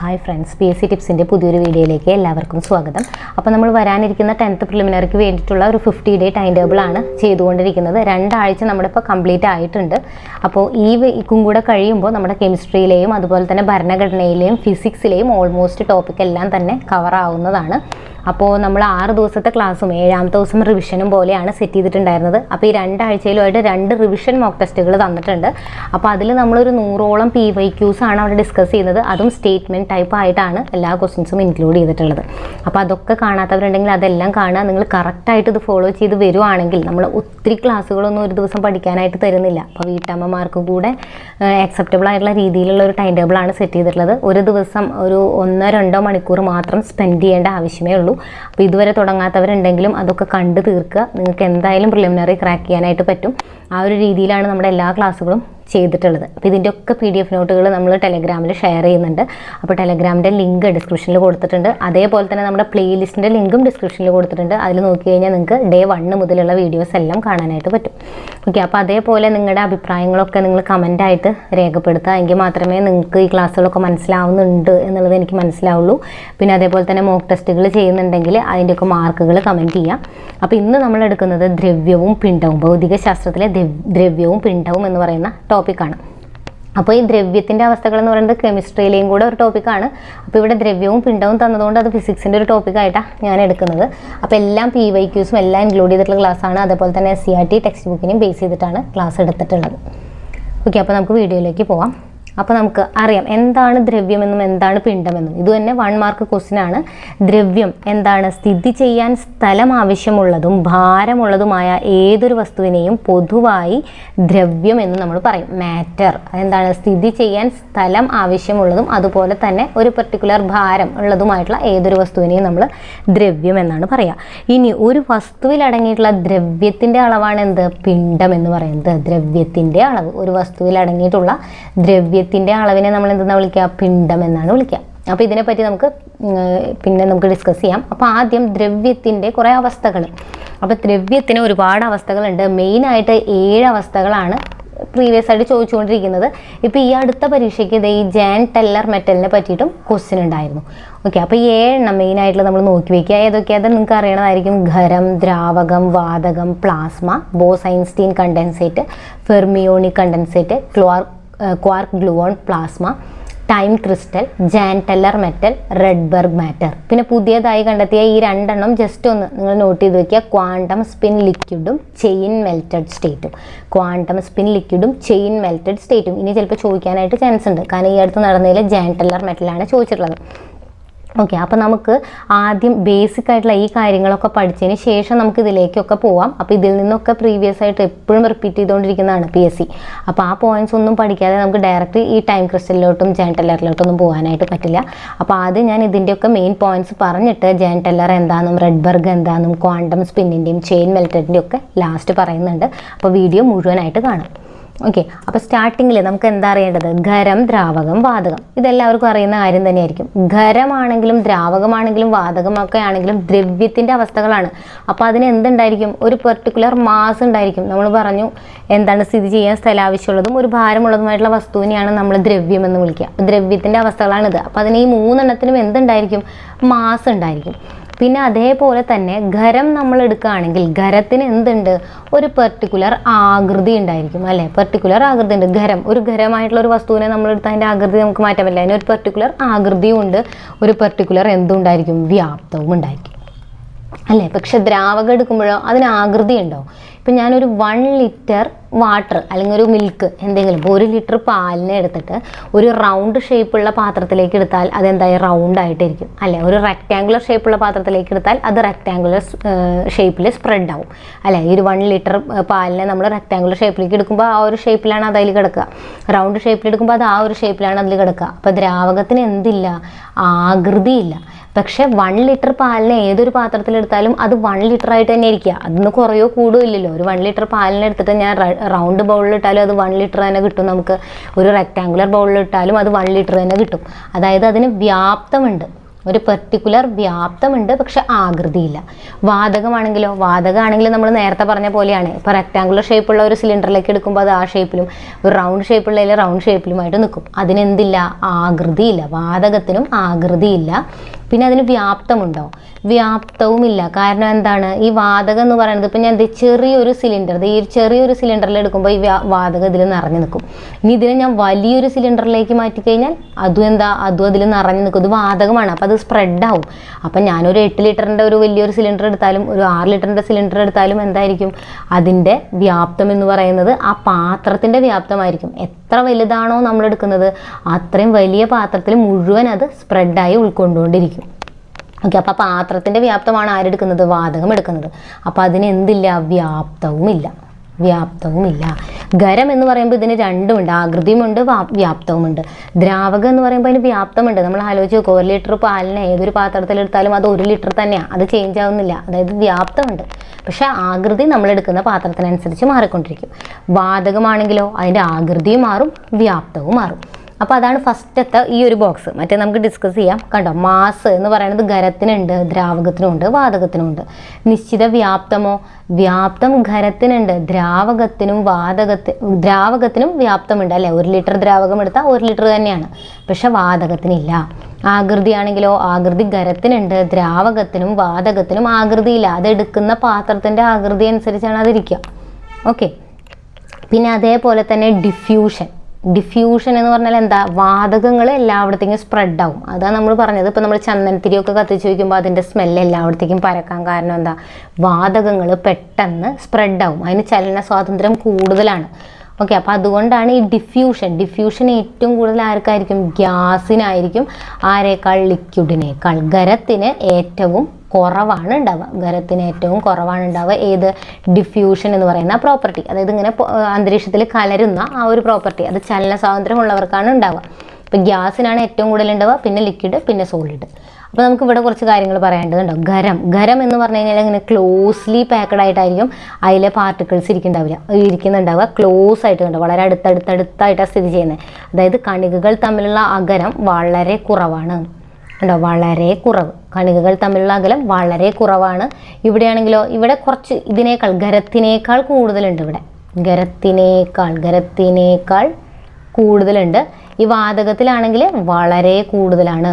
Hi friends, PSC ടിപ്സിൻ്റെ പുതിയൊരു വീഡിയോയിലേക്ക് എല്ലാവർക്കും സ്വാഗതം. അപ്പോൾ നമ്മൾ വരാനിരിക്കുന്ന 10th പ്രിലിമിനറിക്ക് വേണ്ടിയിട്ടുള്ള ഒരു 50-day ടൈം ടേബിളാണ് ചെയ്തുകൊണ്ടിരിക്കുന്നത്. 2 ആഴ്ച നമ്മുടെ ഇപ്പോൾ കംപ്ലീറ്റ് ആയിട്ടുണ്ട്. അപ്പോൾ ഈ വീക്കും കൂടെ കഴിയുമ്പോൾ നമ്മുടെ കെമിസ്ട്രിയിലെയും അതുപോലെ തന്നെ ഭരണഘടനയിലെയും ഫിസിക്സിലെയും ഓൾമോസ്റ്റ് ടോപ്പിക് എല്ലാം തന്നെ കവർ ആവുന്നതാണ്. അപ്പോൾ നമ്മൾ 6 ദിവസത്തെ ക്ലാസ്സും 7ാമത്തെ ദിവസം റിവിഷനും പോലെയാണ് സെറ്റ് ചെയ്തിട്ടുണ്ടായിരുന്നത്. അപ്പോൾ ഈ 2 ആഴ്ചയിലുമായിട്ട് 2 റിവിഷൻ മോക്ക് ടെസ്റ്റുകൾ തന്നിട്ടുണ്ട്. അപ്പോൾ അതിൽ നമ്മളൊരു 100ഓളം PYQs ആണ് അവിടെ ഡിസ്കസ് ചെയ്യുന്നത്. അതും സ്റ്റേറ്റ്മെൻറ്റ് ടൈപ്പ് ആയിട്ടാണ് എല്ലാ ക്വസ്റ്റ്യൻസും ഇൻക്ലൂഡ് ചെയ്തിട്ടുള്ളത്. അപ്പോൾ അതൊക്കെ കാണാത്തവരുണ്ടെങ്കിൽ അതെല്ലാം കാണുക. നിങ്ങൾ കറക്റ്റായിട്ട് ഇത് ഫോളോ ചെയ്ത് വരുവാണെങ്കിൽ നമ്മൾ ഒത്തിരി ക്ലാസ്സുകളൊന്നും ഒരു ദിവസം പഠിക്കാനായിട്ട് തരുന്നില്ല. അപ്പോൾ വീട്ടമ്മമാർക്ക് കൂടെ അക്സെപ്റ്റബിൾ ആയിട്ടുള്ള രീതിയിലുള്ള ഒരു ടൈം ടേബിളാണ് സെറ്റ് ചെയ്തിട്ടുള്ളത്. ഒരു ദിവസം ഒരു 1-2 മണിക്കൂർ മാത്രം സ്പെൻഡ് ചെയ്യേണ്ട ആവശ്യമേ ഉള്ളൂ. അപ്പോൾ ഇതുവരെ തുടങ്ങാത്തവരുണ്ടെങ്കിലും അതൊക്കെ കണ്ടു തീർക്കുക. നിങ്ങൾക്ക് എന്തായാലും പ്രിലിമിനറി ക്രാക്ക് ചെയ്യാനായിട്ട് പറ്റും. ആ ഒരു രീതിയിലാണ് നമ്മുടെ എല്ലാ ക്ലാസ്സുകളും ചെയ്തിട്ടുള്ളത്. അപ്പോൾ ഇതിൻ്റെ ഒക്കെ PDF നോട്ടുകൾ നമ്മൾ ടെലഗ്രാമിൽ ഷെയർ ചെയ്യുന്നുണ്ട്. അപ്പോൾ ടെലഗ്രാമിൻ്റെ ലിങ്ക് ഡിസ്ക്രിപ്ഷനിൽ കൊടുത്തിട്ടുണ്ട്. അതേപോലെ തന്നെ നമ്മുടെ പ്ലേലിസ്റ്റിൻ്റെ ലിങ്കും ഡിസ്ക്രിപ്ഷനിൽ കൊടുത്തിട്ടുണ്ട്. അതിൽ നോക്കി കഴിഞ്ഞാൽ നിങ്ങൾക്ക് Day 1 മുതലുള്ള വീഡിയോസ് എല്ലാം കാണാനായിട്ട് പറ്റും. ഓക്കെ, അപ്പോൾ അതേപോലെ നിങ്ങളുടെ അഭിപ്രായങ്ങളൊക്കെ നിങ്ങൾ കമൻ്റായിട്ട് രേഖപ്പെടുത്തുക. എങ്കിൽ മാത്രമേ നിങ്ങൾക്ക് ഈ ക്ലാസ്സുകളൊക്കെ മനസ്സിലാവുന്നുണ്ട് എന്നുള്ളത് എനിക്ക് മനസ്സിലാവുള്ളൂ. പിന്നെ അതേപോലെ തന്നെ മോക്ക് ടെസ്റ്റുകൾ ചെയ്യുന്നുണ്ടെങ്കിൽ അതിൻ്റെയൊക്കെ മാർക്കുകൾ കമൻറ്റ് ചെയ്യാം. അപ്പോൾ ഇന്ന് നമ്മൾ എടുക്കുന്നത് ദ്രവ്യവും പിണ്ഡവും, ഭൗതിക ശാസ്ത്രത്തിലെ ദ്രവ്യവും പിണ്ഡവും എന്ന് പറയുന്ന ടോപ്പിക്കാണ്. അപ്പോൾ ഈ ദ്രവ്യത്തിൻ്റെ അവസ്ഥകൾ എന്ന് പറയുന്നത് കെമിസ്ട്രിയിലെയും കൂടെ ഒരു ടോപ്പിക്കാണ്. അപ്പോൾ ഇവിടെ ദ്രവ്യവും പിണ്ഡവും തന്നതുകൊണ്ട് അത് ഫിസിക്സിൻ്റെ ഒരു ടോപ്പിക്കായിട്ടാണ് ഞാൻ എടുക്കുന്നത്. അപ്പോൾ എല്ലാം PYQസും എല്ലാം ഇൻക്ലൂഡ് ചെയ്തിട്ടുള്ള ക്ലാസ്സാണ്. അതേപോലെ തന്നെ SCERT ടെക്സ്റ്റ് ബുക്കിനെയും ബേസ് ചെയ്തിട്ടാണ് ക്ലാസ് എടുത്തിട്ടുള്ളത്. ഓക്കെ, അപ്പോൾ നമുക്ക് വീഡിയോയിലേക്ക് പോവാം. അപ്പോൾ നമുക്ക് അറിയാം എന്താണ് ദ്രവ്യമെന്നും എന്താണ് പിണ്ഡമെന്നും. ഇത് തന്നെ 1 മാർക്ക് ക്വസ്റ്റ്യനാണ്. ദ്രവ്യം എന്താണ്? സ്ഥിതി ചെയ്യാൻ സ്ഥലം ആവശ്യമുള്ളതും ഭാരമുള്ളതുമായ ഏതൊരു വസ്തുവിനെയും പൊതുവായി ദ്രവ്യം എന്ന് നമ്മൾ പറയും. മാറ്റർ എന്താണ്? സ്ഥിതി ചെയ്യാൻ സ്ഥലം ആവശ്യമുള്ളതും അതുപോലെ തന്നെ ഒരു പെർട്ടിക്കുലർ ഭാരം ഉള്ളതുമായിട്ടുള്ള ഏതൊരു വസ്തുവിനെയും നമ്മൾ ദ്രവ്യം എന്നാണ് പറയുക. ഇനി ഒരു വസ്തുവിൽ അടങ്ങിയിട്ടുള്ള ദ്രവ്യത്തിൻ്റെ അളവാണ് എന്ത്? പിണ്ഡം എന്ന് പറയുന്നത്. ദ്രവ്യത്തിൻ്റെ അളവ്, ഒരു വസ്തുവിൽ അടങ്ങിയിട്ടുള്ള ദ്രവ്യത്തിൻ്റെ അളവിനെ നമ്മൾ എന്തെന്നാണ് വിളിക്കുക? പിണ്ഡം എന്നാണ് വിളിക്കുക. അപ്പോൾ ഇതിനെപ്പറ്റി നമുക്ക് ഡിസ്കസ് ചെയ്യാം. അപ്പോൾ ആദ്യം ദ്രവ്യത്തിൻ്റെ കുറേ അവസ്ഥകൾ. അപ്പോൾ ദ്രവ്യത്തിന് ഒരുപാട് അവസ്ഥകളുണ്ട്. മെയിനായിട്ട് 7 അവസ്ഥകളാണ് പ്രീവിയസ് ആയിട്ട് ചോദിച്ചുകൊണ്ടിരിക്കുന്നത്. ഇപ്പോൾ ഈ അടുത്ത പരീക്ഷയ്ക്ക് ഈ ജാൻ ടെല്ലർ മെറ്റലിനെ പറ്റിയിട്ടും ക്വസ്റ്റ്യൻ ഉണ്ടായിരുന്നു. ഓക്കെ, അപ്പോൾ ഈ 7 മെയിനായിട്ടുള്ള നമ്മൾ നോക്കി വയ്ക്കുക. ഏതൊക്കെയാണ് നിങ്ങൾക്ക് അറിയണതായിരിക്കും. ഖരം, ദ്രാവകം, വാതകം, plasma, Bose Einstein condensate, fermionic condensate, quark gluon plasma, time crystal, Jahn Teller metal, Rydberg matter. പിന്നെ പുതിയതായി കണ്ടെത്തിയ ഈ 2 ജസ്റ്റ് ഒന്ന് നിങ്ങൾ നോട്ട് ചെയ്ത് വെക്കുക. ക്വാണ്ടം സ്പിൻ ലിക്വിഡും ചെയിൻ മെൽറ്റഡ് സ്റ്റേറ്റും. ക്വാണ്ടം സ്പിൻ ലിക്വിഡും ചെയിൻ മെൽറ്റഡ് സ്റ്റേറ്റും ഇനി ചിലപ്പോൾ ചോദിക്കാനായിട്ട് ചാൻസ് ഉണ്ട്. കാരണം ഈ അടുത്ത് നടന്നതിൽ ജാൻ ടെല്ലർ മെറ്റലാണ് ചോദിച്ചിട്ടുള്ളത്. ഓക്കെ, അപ്പോൾ നമുക്ക് ആദ്യം ബേസിക് ആയിട്ടുള്ള ഈ കാര്യങ്ങളൊക്കെ പഠിച്ചതിന് ശേഷം നമുക്ക് ഇതിലേക്കൊക്കെ പോവാം. അപ്പോൾ ഇതിൽ നിന്നൊക്കെ പ്രീവിയസ് ആയിട്ട് എപ്പോഴും റിപ്പീറ്റ് ചെയ്തുകൊണ്ടിരിക്കുന്നതാണ് PSC. അപ്പോൾ ആ പോയിന്റ്സ് ഒന്നും പഠിക്കാതെ നമുക്ക് ഡയറക്റ്റ് ഈ ടൈം ക്രിസ്റ്റലിലോട്ടും ജാൻ ടെല്ലറിലോട്ടൊന്നും പോകാനായിട്ട് പറ്റില്ല. അപ്പോൾ ആദ്യം ഞാൻ ഇതിൻ്റെയൊക്കെ മെയിൻ പോയിന്റ്സ് പറഞ്ഞിട്ട് ജാൻ ടെല്ലർ എന്താണെന്നും റെഡ്ബർഗ് എന്താണെന്നും ക്വാണ്ടം സ്പിന്നിൻ്റെയും ചെയിൻ മെൽറ്റഡിൻ്റെയും ഒക്കെ ലാസ്റ്റ് പറയുന്നുണ്ട്. അപ്പോൾ വീഡിയോ മുഴുവനായിട്ട് കാണാം. ഓക്കെ, അപ്പോൾ സ്റ്റാർട്ടിങ്ങിൽ നമുക്ക് എന്താ അറിയേണ്ടത്? ഖരം, ദ്രാവകം, വാതകം. ഇതെല്ലാവർക്കും അറിയുന്ന കാര്യം തന്നെയായിരിക്കും. ഖരമാണെങ്കിലും ദ്രാവകമാണെങ്കിലും വാതകമൊക്കെ ആണെങ്കിലും ദ്രവ്യത്തിൻ്റെ അവസ്ഥകളാണ്. അപ്പോൾ അതിന് എന്തുണ്ടായിരിക്കും? ഒരു പെർട്ടിക്കുലർ മാസ് ഉണ്ടായിരിക്കും. നമ്മൾ പറഞ്ഞു എന്താണ്? സ്ഥിതി ചെയ്യാൻ സ്ഥലം ആവശ്യമുള്ളതും ഒരു ഭാരമുള്ളതുമായിട്ടുള്ള വസ്തുവിനെയാണ് നമ്മൾ ദ്രവ്യം എന്ന് വിളിക്കുക. ദ്രവ്യത്തിൻ്റെ അവസ്ഥകളാണിത്. അപ്പോൾ അതിന് ഈ 3 എന്തുണ്ടായിരിക്കും? മാസ് ഉണ്ടായിരിക്കും. പിന്നെ അതേപോലെ തന്നെ ഖരം നമ്മൾ എടുക്കുകയാണെങ്കിൽ ഖരത്തിന് എന്തുണ്ട്? ഒരു പെർട്ടിക്കുലർ ആകൃതി ഉണ്ടായിരിക്കും, അല്ലേ? പെർട്ടിക്കുലർ ആകൃതി ഉണ്ട്. ഖരം, ഒരു ഖരമായിട്ടുള്ള ഒരു വസ്തുവിനെ നമ്മൾ എടുത്താൽ അതിൻ്റെ ആകൃതി നമുക്ക് മാറ്റാൻ പറ്റില്ല. അതിന് ഒരു പെർട്ടിക്കുലർ ആകൃതിയും ഉണ്ട്, ഒരു പെർട്ടിക്കുലർ എന്തുണ്ടായിരിക്കും? വ്യാപ്തവും ഉണ്ടായിരിക്കും, അല്ലേ? പക്ഷെ ദ്രാവകം എടുക്കുമ്പോഴോ അതിന് ആകൃതി ഉണ്ടോ? ഇപ്പം ഞാനൊരു 1 ലിറ്റർ വാട്ടർ അല്ലെങ്കിൽ ഒരു മിൽക്ക് എന്തെങ്കിലും, ഇപ്പോൾ 1 ലിറ്റർ പാലിനെ എടുത്തിട്ട് ഒരു റൗണ്ട് ഷേപ്പുള്ള പാത്രത്തിലേക്ക് എടുത്താൽ അതെന്തായി? റൗണ്ട് ആയിട്ടിരിക്കും, അല്ലേ? ഒരു റെക്റ്റാങ്കുലർ ഷേപ്പുള്ള പാത്രത്തിലേക്ക് എടുത്താൽ അത് റെക്റ്റാങ്കുലർ ഷേപ്പിൽ സ്പ്രെഡ് ആവും, അല്ലേ? ഈ ഒരു 1 ലിറ്റർ പാലിനെ നമ്മൾ റെക്റ്റാങ്കുലർ ഷേപ്പിലേക്ക് എടുക്കുമ്പോൾ ആ ഒരു ഷേപ്പിലാണ് അത് അതിൽ കിടക്കുക. റൗണ്ട് ഷേപ്പിൽ എടുക്കുമ്പോൾ അത് ആ ഒരു ഷേപ്പിലാണ് അതിൽ കിടക്കുക. അപ്പോൾ ദ്രാവകത്തിന് എന്തില്ല? ആകൃതിയില്ല. പക്ഷേ 1 ലിറ്റർ പാലിനെ ഏതൊരു പാത്രത്തിലെടുത്താലും അത് 1 ലിറ്റർ ആയിട്ട് തന്നെ ഇരിക്കുക. അതിന് കുറയോ കൂടുകയോ ഇല്ലല്ലോ. ഒരു 1 ലിറ്റർ പാലിനെ എടുത്തിട്ട് ഞാൻ റൗണ്ട് ബൗളിലിട്ടാലും അത് 1 ലിറ്റർ തന്നെ കിട്ടും. നമുക്ക് ഒരു റെക്റ്റാങ്കുലർ ബൗളിലിട്ടാലും അത് 1 ലിറ്റർ തന്നെ കിട്ടും. അതായത് അതിന് വ്യാപ്തമുണ്ട്, ഒരു പെർട്ടിക്കുലർ വ്യാപ്തമുണ്ട്, പക്ഷെ ആകൃതിയില്ല. വാതകമാണെങ്കിലോ, വാതകമാണെങ്കിൽ നമ്മൾ നേരത്തെ പറഞ്ഞ പോലെയാണ്. ഇപ്പോൾ റെക്ടാങ്കുലർ ഷേപ്പുള്ള ഒരു സിലിണ്ടറിലേക്ക് എടുക്കുമ്പോൾ അത് ആ ഷേപ്പിലും, ഒരു റൗണ്ട് ഷേപ്പുള്ളതിൽ റൗണ്ട് ഷേപ്പിലുമായിട്ട് നിൽക്കും. അതിനെന്തില്ല? ആകൃതിയില്ല. വാതകത്തിനും ആകൃതിയില്ല. പിന്നെ അതിന് വ്യാപ്തമുണ്ടോ? വ്യാപ്തവുമില്ല. കാരണം എന്താണ്? ഈ വാതകം എന്ന് പറയുന്നത്, ഇപ്പം ഞാൻ ചെറിയൊരു സിലിണ്ടർ, ഈ ചെറിയൊരു സിലിണ്ടറിൽ എടുക്കുമ്പോൾ ഈ വാതകം ഇതിൽ നിറഞ്ഞു നിൽക്കും. ഇനി ഇതിനെ ഞാൻ വലിയൊരു സിലിണ്ടറിലേക്ക് മാറ്റിക്കഴിഞ്ഞാൽ അതും അതിൽ നിറഞ്ഞു നിൽക്കും. ഇത് വാതകമാണ്, അപ്പോൾ അത് സ്പ്രെഡാവും. അപ്പം ഞാനൊരു 8 ലിറ്ററിൻ്റെ ഒരു വലിയൊരു സിലിണ്ടർ എടുത്താലും ഒരു 6 ലിറ്ററിൻ്റെ സിലിണ്ടർ എടുത്താലും എന്തായിരിക്കും? അതിൻ്റെ വ്യാപ്തം എന്ന് പറയുന്നത് ആ പാത്രത്തിൻ്റെ വ്യാപ്തമായിരിക്കും. എത്ര വലുതാണോ നമ്മൾ എടുക്കുന്നത് അത്രയും വലിയ പാത്രത്തിൽ മുഴുവൻ അത് സ്പ്രെഡായി ഉൾക്കൊണ്ടുകൊണ്ടിരിക്കും. ഓക്കെ, അപ്പോൾ ആ പാത്രത്തിൻ്റെ വ്യാപ്തമാണ് ആരെടുക്കുന്നത്? വാതകം എടുക്കുന്നത്. അപ്പോൾ അതിന് എന്തില്ല? വ്യാപ്തവുമില്ല. ഖരം എന്ന് പറയുമ്പോൾ ഇതിന് രണ്ടുമുണ്ട്, ആകൃതിയുമുണ്ട്, വ്യാപ്തവുമുണ്ട്. ദ്രാവകം എന്ന് പറയുമ്പോൾ അതിന് വ്യാപ്തമുണ്ട്. നമ്മൾ ആലോചിച്ച് നോക്കുക, 1 ലിറ്റർ പാലിനെ ഏതൊരു പാത്രത്തിലെടുത്താലും അത് 1 ലിറ്റർ തന്നെയാണ്, അത് ചേഞ്ച് ആവുന്നില്ല. അതായത് വ്യാപ്തമുണ്ട്, പക്ഷെ ആകൃതി നമ്മളെടുക്കുന്ന പാത്രത്തിനനുസരിച്ച് മാറിക്കൊണ്ടിരിക്കും. വാതകമാണെങ്കിലോ അതിൻ്റെ ആകൃതിയും മാറും, വ്യാപ്തവും മാറും. അപ്പോൾ അതാണ് ഫസ്റ്റത്തെ ഈ ഒരു ബോക്സ്. മറ്റേ നമുക്ക് ഡിസ്കസ് ചെയ്യാം. കണ്ടോ, മാസ് എന്ന് പറയുന്നത് ഖരത്തിനുണ്ട്, ദ്രാവകത്തിനുണ്ട്, വാതകത്തിനുമുണ്ട്. നിശ്ചിത വ്യാപ്തമോ? വ്യാപ്തം ഖരത്തിനുണ്ട്, ദ്രാവകത്തിനും വ്യാപ്തമുണ്ട് അല്ലേ? 1 ലിറ്റർ ദ്രാവകം എടുത്താൽ 1 ലിറ്റർ തന്നെയാണ്, പക്ഷെ വാതകത്തിനില്ല. ആകൃതിയാണെങ്കിലോ ആകൃതി ഖരത്തിനുണ്ട്, ദ്രാവകത്തിനും വാതകത്തിനും ആകൃതിയില്ല. അതെടുക്കുന്ന പാത്രത്തിൻ്റെ ആകൃതി അനുസരിച്ചാണ് അതിരിക്കുക. ഓക്കെ, പിന്നെ അതേപോലെ തന്നെ ഡിഫ്യൂഷൻ എന്ന് പറഞ്ഞാൽ എന്താ? വാതകങ്ങൾ എല്ലായിടത്തേക്കും സ്പ്രെഡ് ആവും. അതാണ് നമ്മൾ പറഞ്ഞത്. ഇപ്പോൾ നമ്മൾ ചന്ദനത്തിരിയൊക്കെ കത്തിച്ച് വയ്ക്കുമ്പോൾ അതിൻ്റെ സ്മെല്ല് എല്ലായിടത്തേക്കും പരക്കാൻ കാരണം എന്താ? വാതകങ്ങൾ പെട്ടെന്ന് സ്പ്രെഡ് ആവും. അതിന് ചലന സ്വാതന്ത്ര്യം കൂടുതലാണ്. ഓക്കെ, അപ്പോൾ അതുകൊണ്ടാണ് ഈ ഡിഫ്യൂഷൻ ഏറ്റവും കൂടുതൽ ആർക്കായിരിക്കും? ഗ്യാസിനായിരിക്കും. ആരേക്കാൾ? ലിക്വിഡിനേക്കാൾ. ഖരത്തിന് ഏറ്റവും കുറവാണ് ഉണ്ടാവുക. ഏത്? ഡിഫ്യൂഷൻ എന്ന് പറയുന്ന പ്രോപ്പർട്ടി. അതായത് ഇങ്ങനെ അന്തരീക്ഷത്തിൽ കലരുന്ന ആ ഒരു പ്രോപ്പർട്ടി, അത് ചലന സ്വാതന്ത്ര്യം ഉള്ളവർക്കാണ് ഉണ്ടാവുക. ഇപ്പം ഗ്യാസിനാണ് ഏറ്റവും കൂടുതൽ ഉണ്ടാവുക, പിന്നെ ലിക്വിഡ്, പിന്നെ സോളിഡ്. അപ്പോൾ നമുക്ക് ഇവിടെ കുറച്ച് കാര്യങ്ങൾ പറയേണ്ടതുണ്ടോ. ഖരം എന്ന് പറഞ്ഞു കഴിഞ്ഞാൽ ഇങ്ങനെ ക്ലോസ്ലി പാക്കഡ് ആയിട്ടായിരിക്കും അതിലെ പാർട്ടിക്കിൾസ് ഇരിക്കുന്നുണ്ടാവുക. ക്ലോസ് ആയിട്ട് കണ്ടോ, വളരെ അടുത്തടുത്തായിട്ടാണ് സ്ഥിതി ചെയ്യുന്നത്. അതായത് കണികകൾ തമ്മിലുള്ള അകലം വളരെ കുറവാണ്. ഉണ്ടോ, വളരെ കുറവ്. കണികകൾ തമ്മിലുള്ള അകലം വളരെ കുറവാണ്. ഇവിടെയാണെങ്കിലോ ഇവിടെ കുറച്ച് ഖരത്തിനേക്കാൾ കൂടുതലുണ്ട്. ഇവിടെ ഖരത്തിനേക്കാൾ കൂടുതലുണ്ട്. ഈ വാതകത്തിലാണെങ്കിൽ വളരെ കൂടുതലാണ്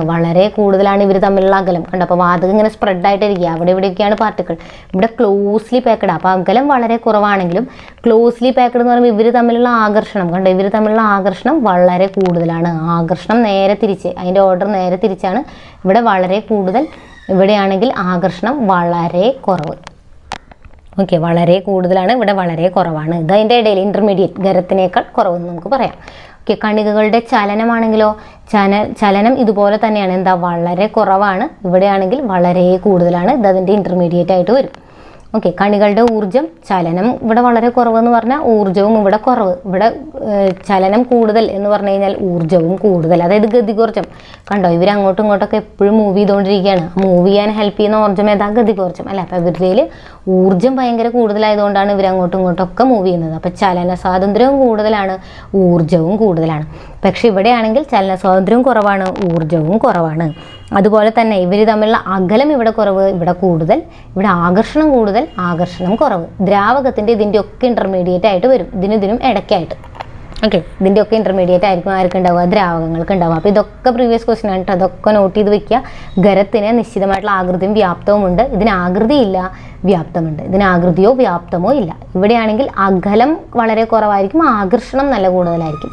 ഇവർ തമ്മിലുള്ള അകലം. കണ്ടോ, അപ്പോൾ വാതകം ഇങ്ങനെ സ്പ്രെഡായിട്ടിരിക്കുക. ഇവിടെയൊക്കെയാണ് പാർട്ടിക്കിൾ. ഇവിടെ ക്ലോസ്ലി പാക്കഡ്. അപ്പോൾ അകലം വളരെ കുറവാണെങ്കിലും ക്ലോസ്ലി പാക്കഡ് എന്ന് പറയുമ്പോൾ ഇവർ തമ്മിലുള്ള ആകർഷണം കണ്ടോ, ഇവർ തമ്മിലുള്ള ആകർഷണം വളരെ കൂടുതലാണ്. ആകർഷണം നേരെ തിരിച്ച്, അതിൻ്റെ ഓർഡർ നേരെ തിരിച്ചാണ്. ഇവിടെ വളരെ കൂടുതൽ, ഇവിടെയാണെങ്കിൽ ആകർഷണം വളരെ കുറവ്. ഓക്കെ, വളരെ കൂടുതലാണ്, ഇവിടെ വളരെ കുറവാണ്. ഇത് അതിൻ്റെ ഇടയിൽ ഇൻ്റർമീഡിയറ്റ്, ഖരത്തിനേക്കാൾ കുറവെന്ന് നമുക്ക് പറയാം. ഓക്കെ, കണികകളുടെ ചലനമാണെങ്കിലോ ചലനം ഇതുപോലെ തന്നെയാണ്. എന്താ? വളരെ കുറവാണ്. ഇവിടെയാണെങ്കിൽ വളരെ കൂടുതലാണ്. ഇത് അതിൻ്റെ ഇൻ്റർമീഡിയറ്റ് ആയിട്ട് വരും. ഓക്കെ, കണികളുടെ ഊർജ്ജം, ചലനം ഇവിടെ വളരെ കുറവെന്ന് പറഞ്ഞാൽ ഊർജ്ജവും ഇവിടെ കുറവ്. ഇവിടെ ചലനം കൂടുതൽ എന്ന് പറഞ്ഞു കഴിഞ്ഞാൽ ഊർജ്ജവും കൂടുതൽ. അതായത് ഗതികോർജ്ജം കണ്ടോ, ഇവർ അങ്ങോട്ടും ഇങ്ങോട്ടൊക്കെ എപ്പോഴും മൂവ് ചെയ്തുകൊണ്ടിരിക്കുകയാണ്. മൂവ് ചെയ്യാൻ ഹെൽപ്പ് ചെയ്യുന്ന ഊർജ്ജം ഏതാ? ഗതികോർജ്ജം അല്ല. അപ്പോൾ ഇവരുടെ ഊർജ്ജം ഭയങ്കര കൂടുതലായതുകൊണ്ടാണ് ഇവർ അങ്ങോട്ടും ഇങ്ങോട്ടൊക്കെ മൂവ് ചെയ്യുന്നത്. അപ്പോൾ ചലന സ്വാതന്ത്ര്യവും കൂടുതലാണ്, ഊർജ്ജവും കൂടുതലാണ്. പക്ഷെ ഇവിടെയാണെങ്കിൽ ചലന സ്വാതന്ത്ര്യവും കുറവാണ്, ഊർജ്ജവും കുറവാണ്. അതുപോലെ തന്നെ ഇവർ തമ്മിലുള്ള അകലം ഇവിടെ കുറവ്, ഇവിടെ കൂടുതൽ. ഇവിടെ ആകർഷണം കൂടുതൽ, ആകർഷണം കുറവ്. ദ്രാവകത്തിൻ്റെ ഇതിൻ്റെയൊക്കെ ഇൻ്റർമീഡിയറ്റ് ആയിട്ട് വരും, ഇതിനും ഇടയ്ക്കായിട്ട്. ഓക്കെ, ഇതിൻ്റെയൊക്കെ ഇൻ്റർമീഡിയറ്റ് ആയിരിക്കും ആർക്കുണ്ടാവുക? ദ്രാവകങ്ങൾക്ക് ഉണ്ടാവുക. അപ്പോൾ ഇതൊക്കെ പ്രീവിയസ് ക്വസ്റ്റ്യൻ ആണ്, അതൊക്കെ നോട്ട് ചെയ്ത് വെക്കുക. ഖരത്തിന് നിശ്ചിതമായിട്ടുള്ള ആകൃതിയും വ്യാപ്തവും ഉണ്ട്. ഇതിന് ആകൃതിയില്ല, വ്യാപ്തമുണ്ട്. ഇതിന് ആകൃതിയോ വ്യാപ്തമോ ഇല്ല. ഇവിടെയാണെങ്കിൽ അകലം വളരെ കുറവായിരിക്കും, ആകർഷണം നല്ല കൂടുതലായിരിക്കും.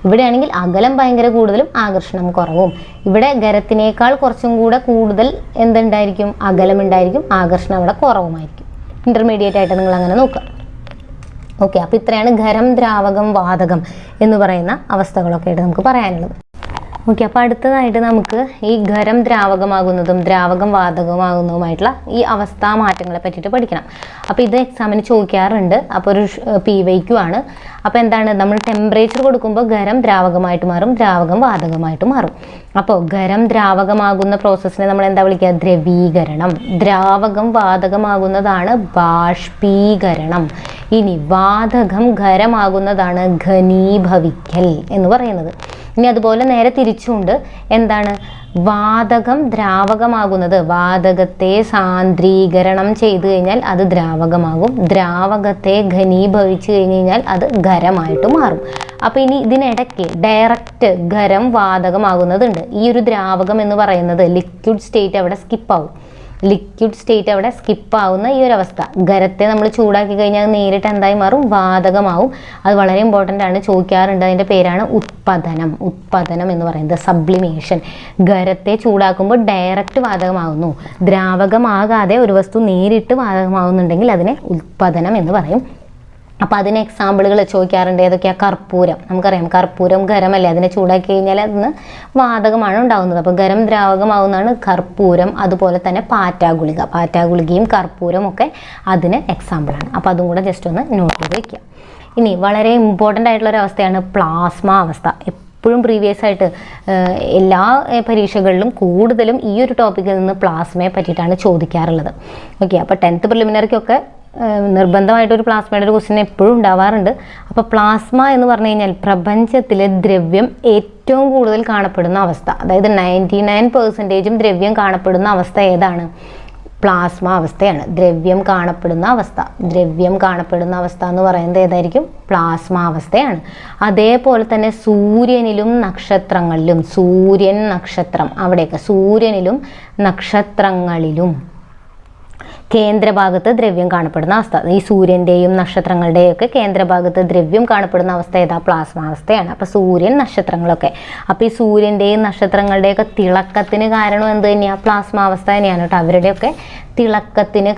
ഇവിടെയാണെങ്കിൽ അകലം ഭയങ്കര കൂടുതലും ആകർഷണം കുറവും. ഇവിടെ ഖരത്തിനേക്കാൾ കുറച്ചും കൂടെ കൂടുതൽ എന്തുണ്ടായിരിക്കും? അകലം ഉണ്ടായിരിക്കും, ആകർഷണം അവിടെ കുറവുമായിരിക്കും. ഇൻ്റർമീഡിയറ്റ് ആയിട്ട് നിങ്ങൾ അങ്ങനെ നോക്കുക. ഓക്കെ, അപ്പോൾ ഇത്രയാണ് ഖരം, ദ്രാവകം, വാതകം എന്ന് പറയുന്ന അവസ്ഥകളൊക്കെ ആയിട്ട് നമുക്ക് പറയാനുള്ളത്. ഓക്കെ, അപ്പോൾ അടുത്തതായിട്ട് നമുക്ക് ഈ ഖരം ദ്രാവകമാകുന്നതും ദ്രാവകം വാതകമാകുന്നതുമായിട്ടുള്ള ഈ അവസ്ഥാ മാറ്റങ്ങളെ പറ്റിയിട്ട് പഠിക്കണം. അപ്പോൾ ഇത് എക്സാമിന് ചോദിക്കാറുണ്ട്. അപ്പോൾ ഒരു PYQ ആണ്. അപ്പോൾ എന്താണ്? നമ്മൾ ടെമ്പറേച്ചർ കൊടുക്കുമ്പോൾ ഖരം ദ്രാവകമായിട്ട് മാറും, ദ്രാവകം വാതകമായിട്ട് മാറും. അപ്പോൾ ഖരം ദ്രാവകമാകുന്ന പ്രോസസ്സിനെ നമ്മൾ എന്താ വിളിക്കുക? ദ്രവീകരണം. ദ്രാവകം വാതകമാകുന്നതാണ് ബാഷ്പീകരണം. ഇനി വാതകം ഖരമാകുന്നതാണ് ഘനീഭവിക്കൽ എന്ന് പറയുന്നത്. ഇനി അതുപോലെ നേരെ തിരിച്ചുകൊണ്ട് എന്താണ് വാതകം ദ്രാവകമാകുന്നത്, വാതകത്തെ സാന്ദ്രീകരണം ചെയ്തു കഴിഞ്ഞാൽ അത് ദ്രാവകമാകും, ദ്രാവകത്തെ ഘനീഭവിച്ചു കഴിഞ്ഞ് കഴിഞ്ഞാൽ അത് ഖരമായിട്ട് മാറും. അപ്പോൾ ഇനി ഇതിനിടയ്ക്ക് ഡയറക്റ്റ് ഖരം വാതകമാകുന്നതുണ്ട്. ഈ ഒരു ദ്രാവകം എന്ന് പറയുന്നത് ലിക്വിഡ് സ്റ്റേറ്റ് അവിടെ സ്കിപ്പാവും, ലിക്വിഡ് സ്റ്റേറ്റ് അവിടെ സ്കിപ്പാവുന്ന ഈ ഒരു അവസ്ഥ. ഖരത്തെ നമ്മൾ ചൂടാക്കി കഴിഞ്ഞാൽ നേരിട്ട് എന്തായി മാറും, വാതകമാവും. അത് വളരെ ഇമ്പോർട്ടൻ്റ് ആണ്, ചോദിക്കാറുണ്ട്. അതിൻ്റെ പേരാണ് ഉത്പതനം. ഉത്പതനം എന്ന് പറയുന്നത് സബ്ലിമേഷൻ. ഖരത്തെ ചൂടാക്കുമ്പോൾ ഡയറക്റ്റ് വാതകമാകുന്നു, ദ്രാവകമാകാതെ ഒരു വസ്തു നേരിട്ട് വാതകമാകുന്നുണ്ടെങ്കിൽ അതിനെ ഉത്പതനം എന്ന് പറയും. അപ്പോൾ അതിന് എക്സാമ്പിളുകൾ ചോദിക്കാറുണ്ട്. ഏതൊക്കെയാണ്? കർപ്പൂരം. നമുക്കറിയാം കർപ്പൂരം ഖരമല്ലേ, അതിനെ ചൂടാക്കി കഴിഞ്ഞാൽ അതിന് വാതകമാണ് ഉണ്ടാകുന്നത്. അപ്പോൾ ഖരം ദ്രാവകമാവുന്നതാണ് കർപ്പൂരം. അതുപോലെ തന്നെ പാറ്റാഗുളിക, പാറ്റാഗുളികയും കർപ്പൂരം ഒക്കെ അതിന് എക്സാമ്പിളാണ്. അപ്പോൾ അതും കൂടെ ജസ്റ്റ് ഒന്ന് നോട്ട് ചെയ്ത് വയ്ക്കുക. ഇനി വളരെ ഇമ്പോർട്ടൻ്റ് ആയിട്ടുള്ളൊരു അവസ്ഥയാണ് പ്ലാസ്മ അവസ്ഥ. എപ്പോഴും പ്രീവിയസ് ആയിട്ട് എല്ലാ പരീക്ഷകളിലും കൂടുതലും ഈ ഒരു ടോപ്പിക്കിൽ നിന്ന് പ്ലാസ്മയെ പറ്റിയിട്ടാണ് ചോദിക്കാറുള്ളത്. ഓക്കെ, അപ്പോൾ 10th പ്രിലിമിനറിക്കൊക്കെ നിർബന്ധമായിട്ടൊരു പ്ലാസ്മയുടെ ഒരു ക്വസ്റ്റ്യൻ എപ്പോഴും ഉണ്ടാവാറുണ്ട്. അപ്പോൾ പ്ലാസ്മ എന്ന് പറഞ്ഞു കഴിഞ്ഞാൽ പ്രപഞ്ചത്തിലെ ദ്രവ്യം ഏറ്റവും കൂടുതൽ കാണപ്പെടുന്ന അവസ്ഥ, അതായത് 99% ദ്രവ്യം കാണപ്പെടുന്ന അവസ്ഥ ഏതാണ്? പ്ലാസ്മ അവസ്ഥയാണ്. ദ്രവ്യം കാണപ്പെടുന്ന അവസ്ഥ, ദ്രവ്യം കാണപ്പെടുന്ന അവസ്ഥ എന്ന് പറയുന്നത് ഏതായിരിക്കും? പ്ലാസ്മ അവസ്ഥയാണ്. അതേപോലെ തന്നെ സൂര്യനിലും നക്ഷത്രങ്ങളിലും, സൂര്യൻ നക്ഷത്രം അവിടെയൊക്കെ സൂര്യനിലും നക്ഷത്രങ്ങളിലും കേന്ദ്രഭാഗത്ത് ദ്രവ്യം കാണപ്പെടുന്ന അവസ്ഥ. ഈ സൂര്യൻ്റെയും നക്ഷത്രങ്ങളുടെയും ഒക്കെ കേന്ദ്രഭാഗത്ത് ദ്രവ്യം കാണപ്പെടുന്ന അവസ്ഥ ഏതാ? പ്ലാസ്മ അവസ്ഥയാണ്. അപ്പോൾ സൂര്യൻ നക്ഷത്രങ്ങളൊക്കെ, അപ്പോൾ ഈ സൂര്യൻ്റെയും നക്ഷത്രങ്ങളുടെയൊക്കെ തിളക്കത്തിന് കാരണം എന്ത് തന്നെയാണ്? പ്ലാസ്മ അവസ്ഥ തന്നെയാണ് കേട്ടോ. അവരുടെയൊക്കെ തിളക്കത്തിന്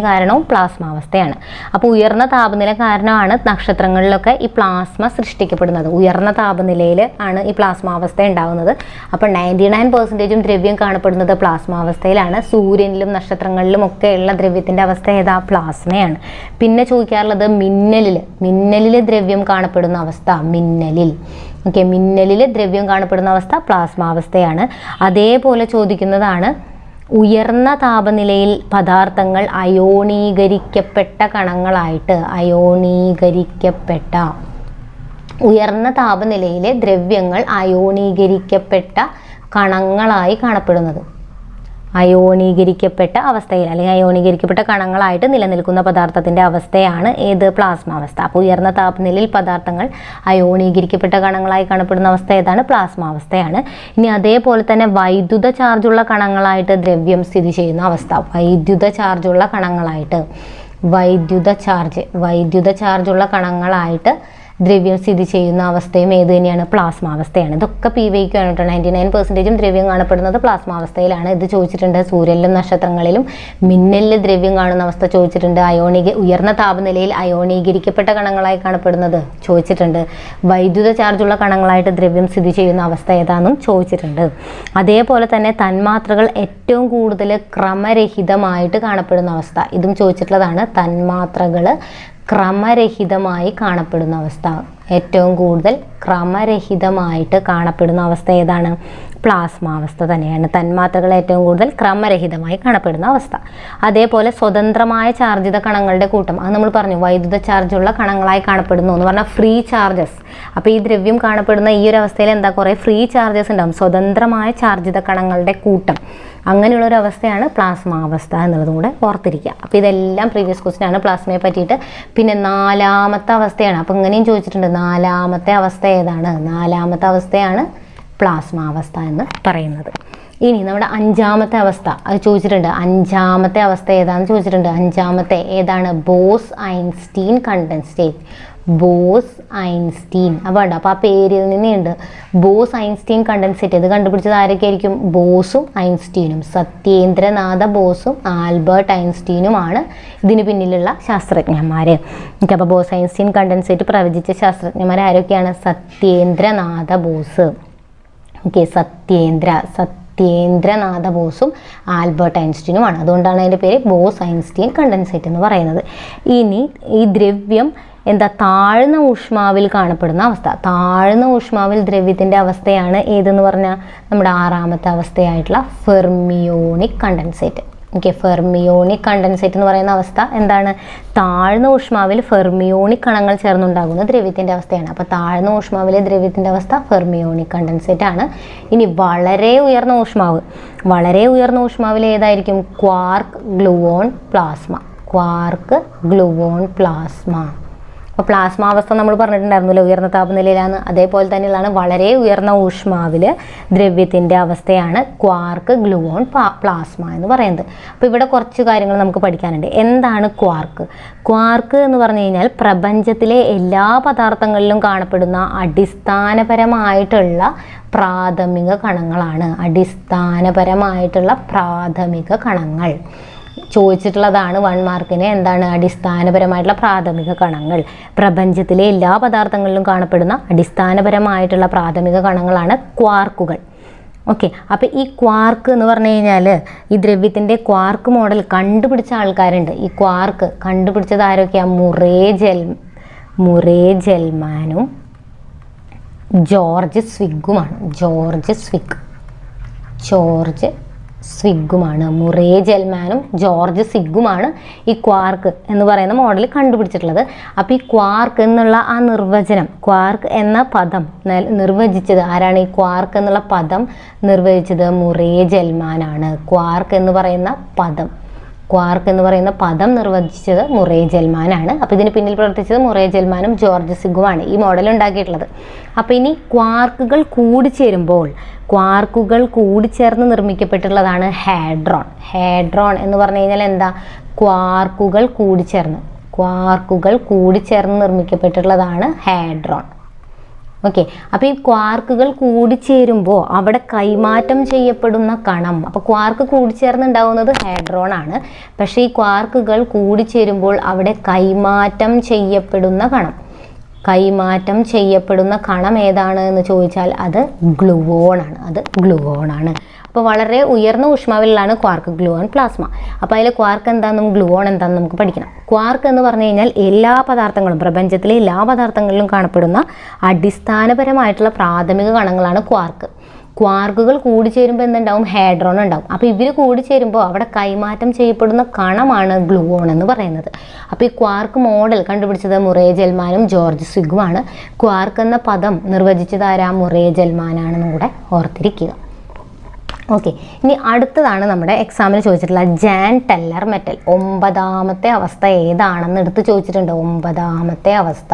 കാരണവും പ്ലാസ്മാവസ്ഥയാണ്. അപ്പോൾ ഉയർന്ന താപനില കാരണമാണ് നക്ഷത്രങ്ങളിലൊക്കെ ഈ പ്ലാസ്മ സൃഷ്ടിക്കപ്പെടുന്നത്. ഉയർന്ന താപനിലയിൽ ആണ് ഈ പ്ലാസ്മാവസ്ഥ ഉണ്ടാകുന്നത്. അപ്പോൾ 99% ദ്രവ്യം കാണപ്പെടുന്നത് പ്ലാസ്മാവസ്ഥയിലാണ്. സൂര്യനിലും നക്ഷത്രങ്ങളിലും ഒക്കെ ഉള്ള ദ്രവ്യത്തിൻ്റെ അവസ്ഥ ഏതാ? പ്ലാസ്മയാണ്. പിന്നെ ചോദിക്കാറുള്ളത് മിന്നലിൽ ദ്രവ്യം കാണപ്പെടുന്ന അവസ്ഥ, മിന്നലിൽ. ഓക്കെ, മിന്നലിൽ ദ്രവ്യം കാണപ്പെടുന്ന അവസ്ഥ പ്ലാസ്മാവസ്ഥയാണ്. അതേപോലെ ചോദിക്കുന്നതാണ് ഉയർന്ന താപനിലയിൽ പദാർത്ഥങ്ങൾ അയോണീകരിക്കപ്പെട്ട കണങ്ങളായിട്ട്, ഉയർന്ന താപനിലയിലെ ദ്രവ്യങ്ങൾ അയോണീകരിക്കപ്പെട്ട കണങ്ങളായി കാണപ്പെടുന്നത്, അയോണീകരിക്കപ്പെട്ട അവസ്ഥയിൽ അല്ലെങ്കിൽ അയോണീകരിക്കപ്പെട്ട കണങ്ങളായിട്ട് നിലനിൽക്കുന്ന പദാർത്ഥത്തിൻ്റെ അവസ്ഥയാണ് ഏത്? പ്ലാസ്മാവസ്ഥ. അപ്പോൾ ഉയർന്ന താപനിലയിൽ പദാർത്ഥങ്ങൾ അയോണീകരിക്കപ്പെട്ട കണങ്ങളായി കാണപ്പെടുന്ന അവസ്ഥ ഏതാണ്? പ്ലാസ്മാവസ്ഥയാണ്. ഇനി അതേപോലെ തന്നെ വൈദ്യുത ചാർജുള്ള കണങ്ങളായിട്ട് ദ്രവ്യം സ്ഥിതി ചെയ്യുന്ന അവസ്ഥ, വൈദ്യുത ചാർജുള്ള കണങ്ങളായിട്ട് ദ്രവ്യം സ്ഥിതി ചെയ്യുന്ന അവസ്ഥയും ഏത് തന്നെയാണ്? പ്ലാസ്മാവസ്ഥയാണ്. ഇതൊക്കെ PYQ ആണ് കേട്ടോ. 99% ദ്രവ്യം കാണപ്പെടുന്നത് പ്ലാസ്മാവസ്ഥയിലാണ്. ഇത് ചോദിച്ചിട്ടുണ്ട്. സൂര്യനിലും നക്ഷത്രങ്ങളിലും മിന്നലിൽ ദ്രവ്യം കാണുന്ന അവസ്ഥ ചോദിച്ചിട്ടുണ്ട്. ഉയർന്ന താപനിലയിൽ അയോണീകരിക്കപ്പെട്ട കണങ്ങളായി കാണപ്പെടുന്നത് ചോദിച്ചിട്ടുണ്ട്. വൈദ്യുത ചാർജുള്ള കണങ്ങളായിട്ട് ദ്രവ്യം സ്ഥിതി ചെയ്യുന്ന അവസ്ഥ ഏതാണെന്നും ചോദിച്ചിട്ടുണ്ട്. അതേപോലെ തന്നെ തന്മാത്രകൾ ഏറ്റവും കൂടുതൽ ക്രമരഹിതമായിട്ട് കാണപ്പെടുന്ന അവസ്ഥ, ഇതും ചോദിച്ചിട്ടുള്ളതാണ്. തന്മാത്രകൾ ക്രമരഹിതമായി കാണപ്പെടുന്ന അവസ്ഥ, ഏറ്റവും കൂടുതൽ ക്രമരഹിതമായിട്ട് കാണപ്പെടുന്ന അവസ്ഥ ഏതാണ്? പ്ലാസ്മാവസ്ഥ തന്നെയാണ്. തന്മാത്രകൾ ഏറ്റവും കൂടുതൽ ക്രമരഹിതമായി കാണപ്പെടുന്ന അവസ്ഥ. അതേപോലെ സ്വതന്ത്രമായ ചാർജിത കണങ്ങളുടെ കൂട്ടം, അത് നമ്മൾ പറഞ്ഞു വൈദ്യുത ചാർജുള്ള കണങ്ങളായി കാണപ്പെടുന്നു എന്ന് പറഞ്ഞാൽ ഫ്രീ ചാർജസ്. അപ്പോൾ ഈ ദ്രവ്യം കാണപ്പെടുന്ന ഈ ഒരു അവസ്ഥയിൽ എന്താ? കുറേ ഫ്രീ ചാർജസ് ഉണ്ടാകും, സ്വതന്ത്രമായ ചാർജിത കണങ്ങളുടെ കൂട്ടം. അങ്ങനെയുള്ളൊരവസ്ഥയാണ് പ്ലാസ്മാവസ്ഥ എന്നുള്ളതും കൂടെ ഓർത്തിരിക്കുക. അപ്പോൾ ഇതെല്ലാം പ്രീവിയസ് ക്വസ്റ്റ്യൻ ആണ് പ്ലാസ്മയെ പറ്റിയിട്ട്. പിന്നെ 4ാമത്തെ അവസ്ഥയാണ്. അപ്പോൾ ഇങ്ങനെയും ചോദിച്ചിട്ടുണ്ട്, 4ാമത്തെ അവസ്ഥ ഏതാണ്? 4ാമത്തെ അവസ്ഥയാണ് പ്ലാസ്മാവസ്ഥ എന്ന് പറയുന്നത്. ഇനി നമ്മുടെ 5ാമത്തെ അവസ്ഥ അത് ചോദിച്ചിട്ടുണ്ട്. 5ാമത്തെ അവസ്ഥ ഏതാണെന്ന് ചോദിച്ചിട്ടുണ്ട്. 5ാമത്തെ ഏതാണ്? Boss Einstein condensate. Boss Einstein. അപ്പോൾ ആ പേരിൽ നിന്നുണ്ട് ബോസ് ഐൻസ്റ്റീൻ കണ്ടൻസേറ്റ്. ഇത് കണ്ടുപിടിച്ചത് ആരൊക്കെയായിരിക്കും? ബോസും ഐൻസ്റ്റീനും. സത്യേന്ദ്രനാഥ ബോസും ആൽബർട്ട് ഐൻസ്റ്റീനുമാണ് ഇതിന് പിന്നിലുള്ള ശാസ്ത്രജ്ഞന്മാർ. അപ്പോൾ ബോസ് ഐൻസ്റ്റീൻ കണ്ടൻസേറ്റ് പ്രവചിച്ച ശാസ്ത്രജ്ഞന്മാർ ആരൊക്കെയാണ്? സത്യേന്ദ്രനാഥ ബോസ്. ഓക്കെ, സത്യേന്ദ്രനാഥ ബോസും ആൽബർട്ട് ഐൻസ്റ്റീനുമാണ്. അതുകൊണ്ടാണ് അതിൻ്റെ പേര് ബോസ് ഐൻസ്റ്റീൻ കണ്ടൻസേറ്റ് എന്ന് പറയുന്നത്. ഇനി ഈ ദ്രവ്യം എന്താ? താഴ്ന്ന ഊഷ്മാവിൽ കാണപ്പെടുന്ന അവസ്ഥ. താഴ്ന്ന ഊഷ്മാവിൽ ദ്രവ്യത്തിൻ്റെ അവസ്ഥയാണ് ഏതെന്ന് പറഞ്ഞാൽ നമ്മുടെ 6ാമത്തെ അവസ്ഥയായിട്ടുള്ള fermionic condensate. Okay, fermionic condensate എന്ന് പറയുന്ന അവസ്ഥ എന്താണ്? താഴ്ന്ന ഊഷ്മാവിൽ ഫെർമിയോണിക് കണങ്ങൾ ചേർന്നുണ്ടാകുന്ന ദ്രവ്യത്തിൻ്റെ അവസ്ഥയാണ്. അപ്പോൾ താഴ്ന്ന ഊഷ്മാവിലെ ദ്രവ്യത്തിൻ്റെ അവസ്ഥ ഫെർമിയോണിക് കണ്ടൻസേറ്റ് ആണ്. ഇനി വളരെ ഉയർന്ന ഊഷ്മാവിൽ ഏതായിരിക്കും? Quark, gluon, plasma. Quark, gluon, plasma. അപ്പോൾ പ്ലാസ്മ അവസ്ഥ നമ്മൾ പറഞ്ഞിട്ടുണ്ടായിരുന്നല്ലോ, ഉയർന്ന താപനിലയിലാണ്. അതേപോലെ തന്നെയുള്ളതാണ് വളരെ ഉയർന്ന ഊഷ്മാവിൽ ദ്രവ്യത്തിൻ്റെ അവസ്ഥയാണ് ക്വാർക്ക്, ഗ്ലൂവോൺ, പ്ലാസ്മ എന്ന് പറയുന്നത്. അപ്പോൾ ഇവിടെ കുറച്ച് കാര്യങ്ങൾ നമുക്ക് പഠിക്കാനുണ്ട്. എന്താണ് ക്വാർക്ക്? ക്വാർക്ക് എന്ന് പറഞ്ഞു കഴിഞ്ഞാൽ പ്രപഞ്ചത്തിലെ എല്ലാ പദാർത്ഥങ്ങളിലും കാണപ്പെടുന്ന അടിസ്ഥാനപരമായിട്ടുള്ള പ്രാഥമിക കണങ്ങളാണ്. അടിസ്ഥാനപരമായിട്ടുള്ള പ്രാഥമിക കണങ്ങൾ ചോദിച്ചിട്ടുള്ളതാണ് 1 മാർക്കിന്. എന്താണ് അടിസ്ഥാനപരമായിട്ടുള്ള പ്രാഥമിക കണങ്ങൾ? പ്രപഞ്ചത്തിലെ എല്ലാ പദാർത്ഥങ്ങളിലും കാണപ്പെടുന്ന അടിസ്ഥാനപരമായിട്ടുള്ള പ്രാഥമിക കണങ്ങളാണ് ക്വാർക്കുകൾ. ഓക്കെ, അപ്പോൾ ഈ ക്വാർക്ക് എന്ന് പറഞ്ഞു കഴിഞ്ഞാൽ ഈ ദ്രവ്യത്തിൻ്റെ ക്വാർക്ക് മോഡൽ കണ്ടുപിടിച്ച ആൾക്കാരുണ്ട്. ഈ ക്വാർക്ക് കണ്ടുപിടിച്ചത് ആരൊക്കെയാണ്? മുറേ ജെൽമാനും ജോർജ് സ്വിഗുമാണ്. മുറേ ജെൽമാനും ജോർജ് സ്വിഗുമാണ് ഈ ക്വാർക്ക് എന്ന് പറയുന്ന മോഡൽ കണ്ടുപിടിച്ചിട്ടുള്ളത്. അപ്പോൾ ഈ ക്വാർക്ക് എന്നുള്ള ആ നിർവചനം, ക്വാർക്ക് എന്ന പദം നിർവചിച്ചത് ആരാണ്? ഈ ക്വാർക്ക് എന്നുള്ള പദം നിർവചിച്ചത് മുറേ ജെൽമാനാണ്. ക്വാർക്ക് എന്ന് പറയുന്ന പദം നിർവചിച്ചത് മുറേ ജെൽമാനാണ്. അപ്പോൾ ഇതിന് പിന്നിൽ പ്രവർത്തിച്ചത് മുറേ ജെൽമാനും ജോർജ് സ്വിഗുമാണ് ഈ മോഡൽ ഉണ്ടാക്കിയിട്ടുള്ളത്. അപ്പോൾ ഇനി ക്വാർക്കുകൾ കൂടിച്ചേർന്ന് നിർമ്മിക്കപ്പെട്ടിട്ടുള്ളതാണ് ഹാഡ്രോൺ. ഹാഡ്രോൺ എന്ന് പറഞ്ഞു കഴിഞ്ഞാൽ എന്താ? ക്വാർക്കുകൾ കൂടിച്ചേർന്ന് നിർമ്മിക്കപ്പെട്ടിട്ടുള്ളതാണ് ഹാഡ്രോൺ. ഓക്കെ, അപ്പോൾ ഈ ക്വാർക്കുകൾ കൂടിച്ചേരുമ്പോൾ അവിടെ കൈമാറ്റം ചെയ്യപ്പെടുന്ന കണം, അപ്പോൾ ക്വാർക്ക് കൂടിച്ചേർന്നുണ്ടാവുന്നത് ഹാഡ്രോൺ ആണ്. പക്ഷേ ഈ ക്വാർക്കുകൾ കൂടിച്ചേരുമ്പോൾ അവിടെ കൈമാറ്റം ചെയ്യപ്പെടുന്ന കണം ഏതാണ് എന്ന് ചോദിച്ചാൽ അത് ഗ്ലൂവോൺ ആണ്. അപ്പോൾ വളരെ ഉയർന്ന ഊഷ്മാവിലാണ് ക്വാർക്ക്, ഗ്ലൂവോൺ, പ്ലാസ്മ. അപ്പോൾ അതിൽ ക്വാർക്ക് എന്താണെന്നും ഗ്ലൂവോൺ എന്താണെന്നും നമുക്ക് പഠിക്കണം. ക്വാർക്ക് എന്ന് പറഞ്ഞു കഴിഞ്ഞാൽ പ്രപഞ്ചത്തിലെ എല്ലാ പദാർത്ഥങ്ങളിലും കാണപ്പെടുന്ന അടിസ്ഥാനപരമായിട്ടുള്ള പ്രാഥമിക കണങ്ങളാണ് ക്വാർക്ക്. ക്വാർക്കുകൾ കൂടിച്ചേരുമ്പോൾ എന്തുണ്ടാവും? ഹാഡ്രോൺ ഉണ്ടാവും. അപ്പോൾ ഇവർ കൂടിച്ചേരുമ്പോൾ അവിടെ കൈമാറ്റം ചെയ്യപ്പെടുന്ന കണമാണ് ഗ്ലൂവോൺ എന്ന് പറയുന്നത്. അപ്പോൾ ഈ ക്വാർക്ക് മോഡൽ കണ്ടുപിടിച്ചത് മുറേ ജെൽമാനും ജോർജ് സ്വിഗുമാണ്. ക്വാർക്ക് എന്ന പദം നിർവചിച്ചത് ആരാ? മുറേ ജെൽമാനാണെന്നും കൂടെ ഓർത്തിരിക്കുക. ഓക്കെ, ഇനി അടുത്തതാണ് നമ്മുടെ എക്സാമിന് ചോദിച്ചിട്ടുള്ള ജാൻ ടെല്ലർ മെറ്റൽ. 9ാമത്തെ അവസ്ഥ ഏതാണെന്ന് എടുത്ത് ചോദിച്ചിട്ടുണ്ട്. 9ാമത്തെ അവസ്ഥ,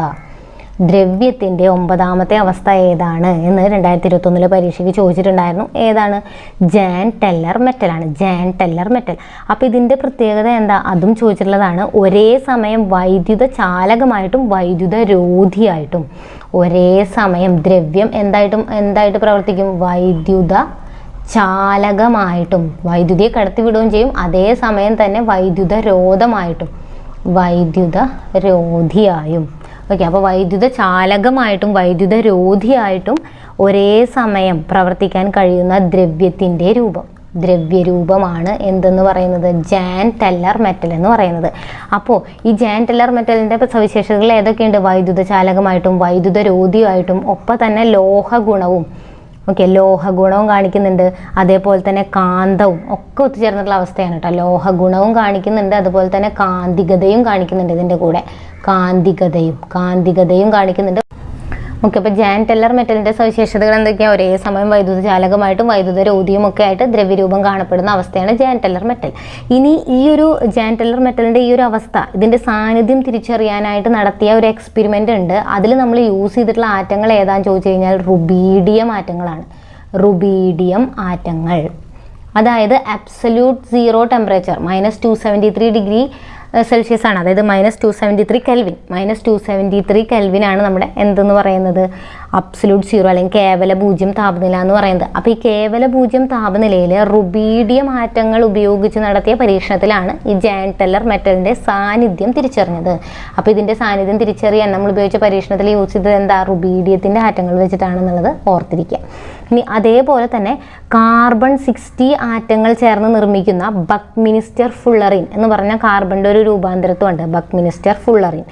ദ്രവ്യത്തിൻ്റെ 9ാമത്തെ അവസ്ഥ ഏതാണ് എന്ന് 2021 പരീക്ഷയ്ക്ക് ചോദിച്ചിട്ടുണ്ടായിരുന്നു. ഏതാണ്? ജാൻ ടെല്ലർ മെറ്റലാണ്. അപ്പോൾ ഇതിൻ്റെ പ്രത്യേകത എന്താ? അതും ചോദിച്ചിട്ടുള്ളതാണ്. ഒരേ സമയം വൈദ്യുത ചാലകമായിട്ടും വൈദ്യുത രോധിയായിട്ടും ഒരേ സമയം ദ്രവ്യം എന്തായിട്ട് പ്രവർത്തിക്കും? വൈദ്യുത ചാലകമായിട്ടും, വൈദ്യുതിയെ കടത്തിവിടുകയും ചെയ്യും. അതേസമയം തന്നെ വൈദ്യുത രോധിയായും. ഓക്കെ, അപ്പോൾ വൈദ്യുത ചാലകമായിട്ടും വൈദ്യുത രോധിയായിട്ടും ഒരേ സമയം പ്രവർത്തിക്കാൻ കഴിയുന്ന ദ്രവ്യരൂപമാണ് എന്തെന്ന് പറയുന്നത്? ജാൻ ടെല്ലർ മെറ്റൽ എന്ന് പറയുന്നത്. അപ്പോൾ ഈ ജാൻ ടെല്ലർ മെറ്റലിൻ്റെ സവിശേഷതകൾ ഏതൊക്കെയുണ്ട്? വൈദ്യുത ചാലകമായിട്ടും വൈദ്യുത രോധിയായിട്ടും ഒപ്പം തന്നെ ലോഹഗുണവും കാണിക്കുന്നുണ്ട്. അതേപോലെ തന്നെ കാന്തവും ഒക്കെ ഒത്തുചേർന്നിട്ടുള്ള അവസ്ഥയാണ് കേട്ടോ. ലോഹഗുണവും കാണിക്കുന്നുണ്ട്, അതുപോലെ തന്നെ കാന്തികതയും കാണിക്കുന്നുണ്ട്. ഇതിൻ്റെ കൂടെ കാന്തികതയും കാണിക്കുന്നുണ്ട്. ഓക്കെ, അപ്പോൾ ജാൻ ടെല്ലർ മെറ്റലിൻ്റെ സവിശേഷതകൾ എന്തൊക്കെയാണ്? ഒരേ സമയം വൈദ്യുത ചാലകമായിട്ടും വൈദ്യുത രോധിയും ഒക്കെ ആയിട്ട് ദ്രവ്യരൂപം കാണപ്പെടുന്ന അവസ്ഥയാണ് ജാൻ ടെല്ലർ മെറ്റൽ. ഇനി ഈ ഒരു ജാൻ ടെല്ലർ മെറ്റലിൻ്റെ ഈ ഒരു അവസ്ഥ, ഇതിൻ്റെ സാന്നിധ്യം തിരിച്ചറിയാനായിട്ട് നടത്തിയ ഒരു എക്സ്പെരിമെൻ്റ് ഉണ്ട്. അതിൽ നമ്മൾ യൂസ് ചെയ്തിട്ടുള്ള ആറ്റങ്ങൾ ഏതാണെന്ന് ചോദിച്ചു കഴിഞ്ഞാൽ റുബീഡിയം ആറ്റങ്ങൾ. അതായത് അബ്സല്യൂട്ട് 0 ടെമ്പറേച്ചർ -273 ഡിഗ്രി സെൽഷ്യസ് ആണ്. അതായത് -273 കെൽവിൻ. -273 കെൽവിനാണ് നമ്മുടെ എന്തെന്ന് പറയുന്നത്? അബ്സല്യൂട്ട് 0 അല്ലെങ്കിൽ കേവല 0 താപനില എന്ന് പറയുന്നത്. അപ്പോൾ ഈ കേവല 0 താപനിലയിൽ റുബീഡിയം ആറ്റങ്ങൾ ഉപയോഗിച്ച് നടത്തിയ പരീക്ഷണത്തിലാണ് ഈ ജാൻ ടെല്ലർ മെറ്റലിൻ്റെ സാന്നിധ്യം തിരിച്ചറിഞ്ഞത്. അപ്പോൾ ഇതിൻ്റെ സാന്നിധ്യം തിരിച്ചറിയാൻ നമ്മൾ ഉപയോഗിച്ച പരീക്ഷണത്തിൽ യൂസ് ചെയ്തത് എന്താ? റുബീഡിയത്തിൻ്റെ ആറ്റങ്ങൾ വെച്ചിട്ടാണെന്നുള്ളത് ഓർത്തിരിക്കുക. ഇനി അതേപോലെ തന്നെ കാർബൺ 60 ആറ്റങ്ങൾ ചേർന്ന് നിർമ്മിക്കുന്ന ബക്മിനിസ്റ്റർ ഫുള്ളറിൻ എന്ന് പറഞ്ഞ കാർബണിൻ്റെ ഒരു രൂപാന്തരത്വമുണ്ട്, ബക്മിനിസ്റ്റർ ഫുള്ളറിൻ.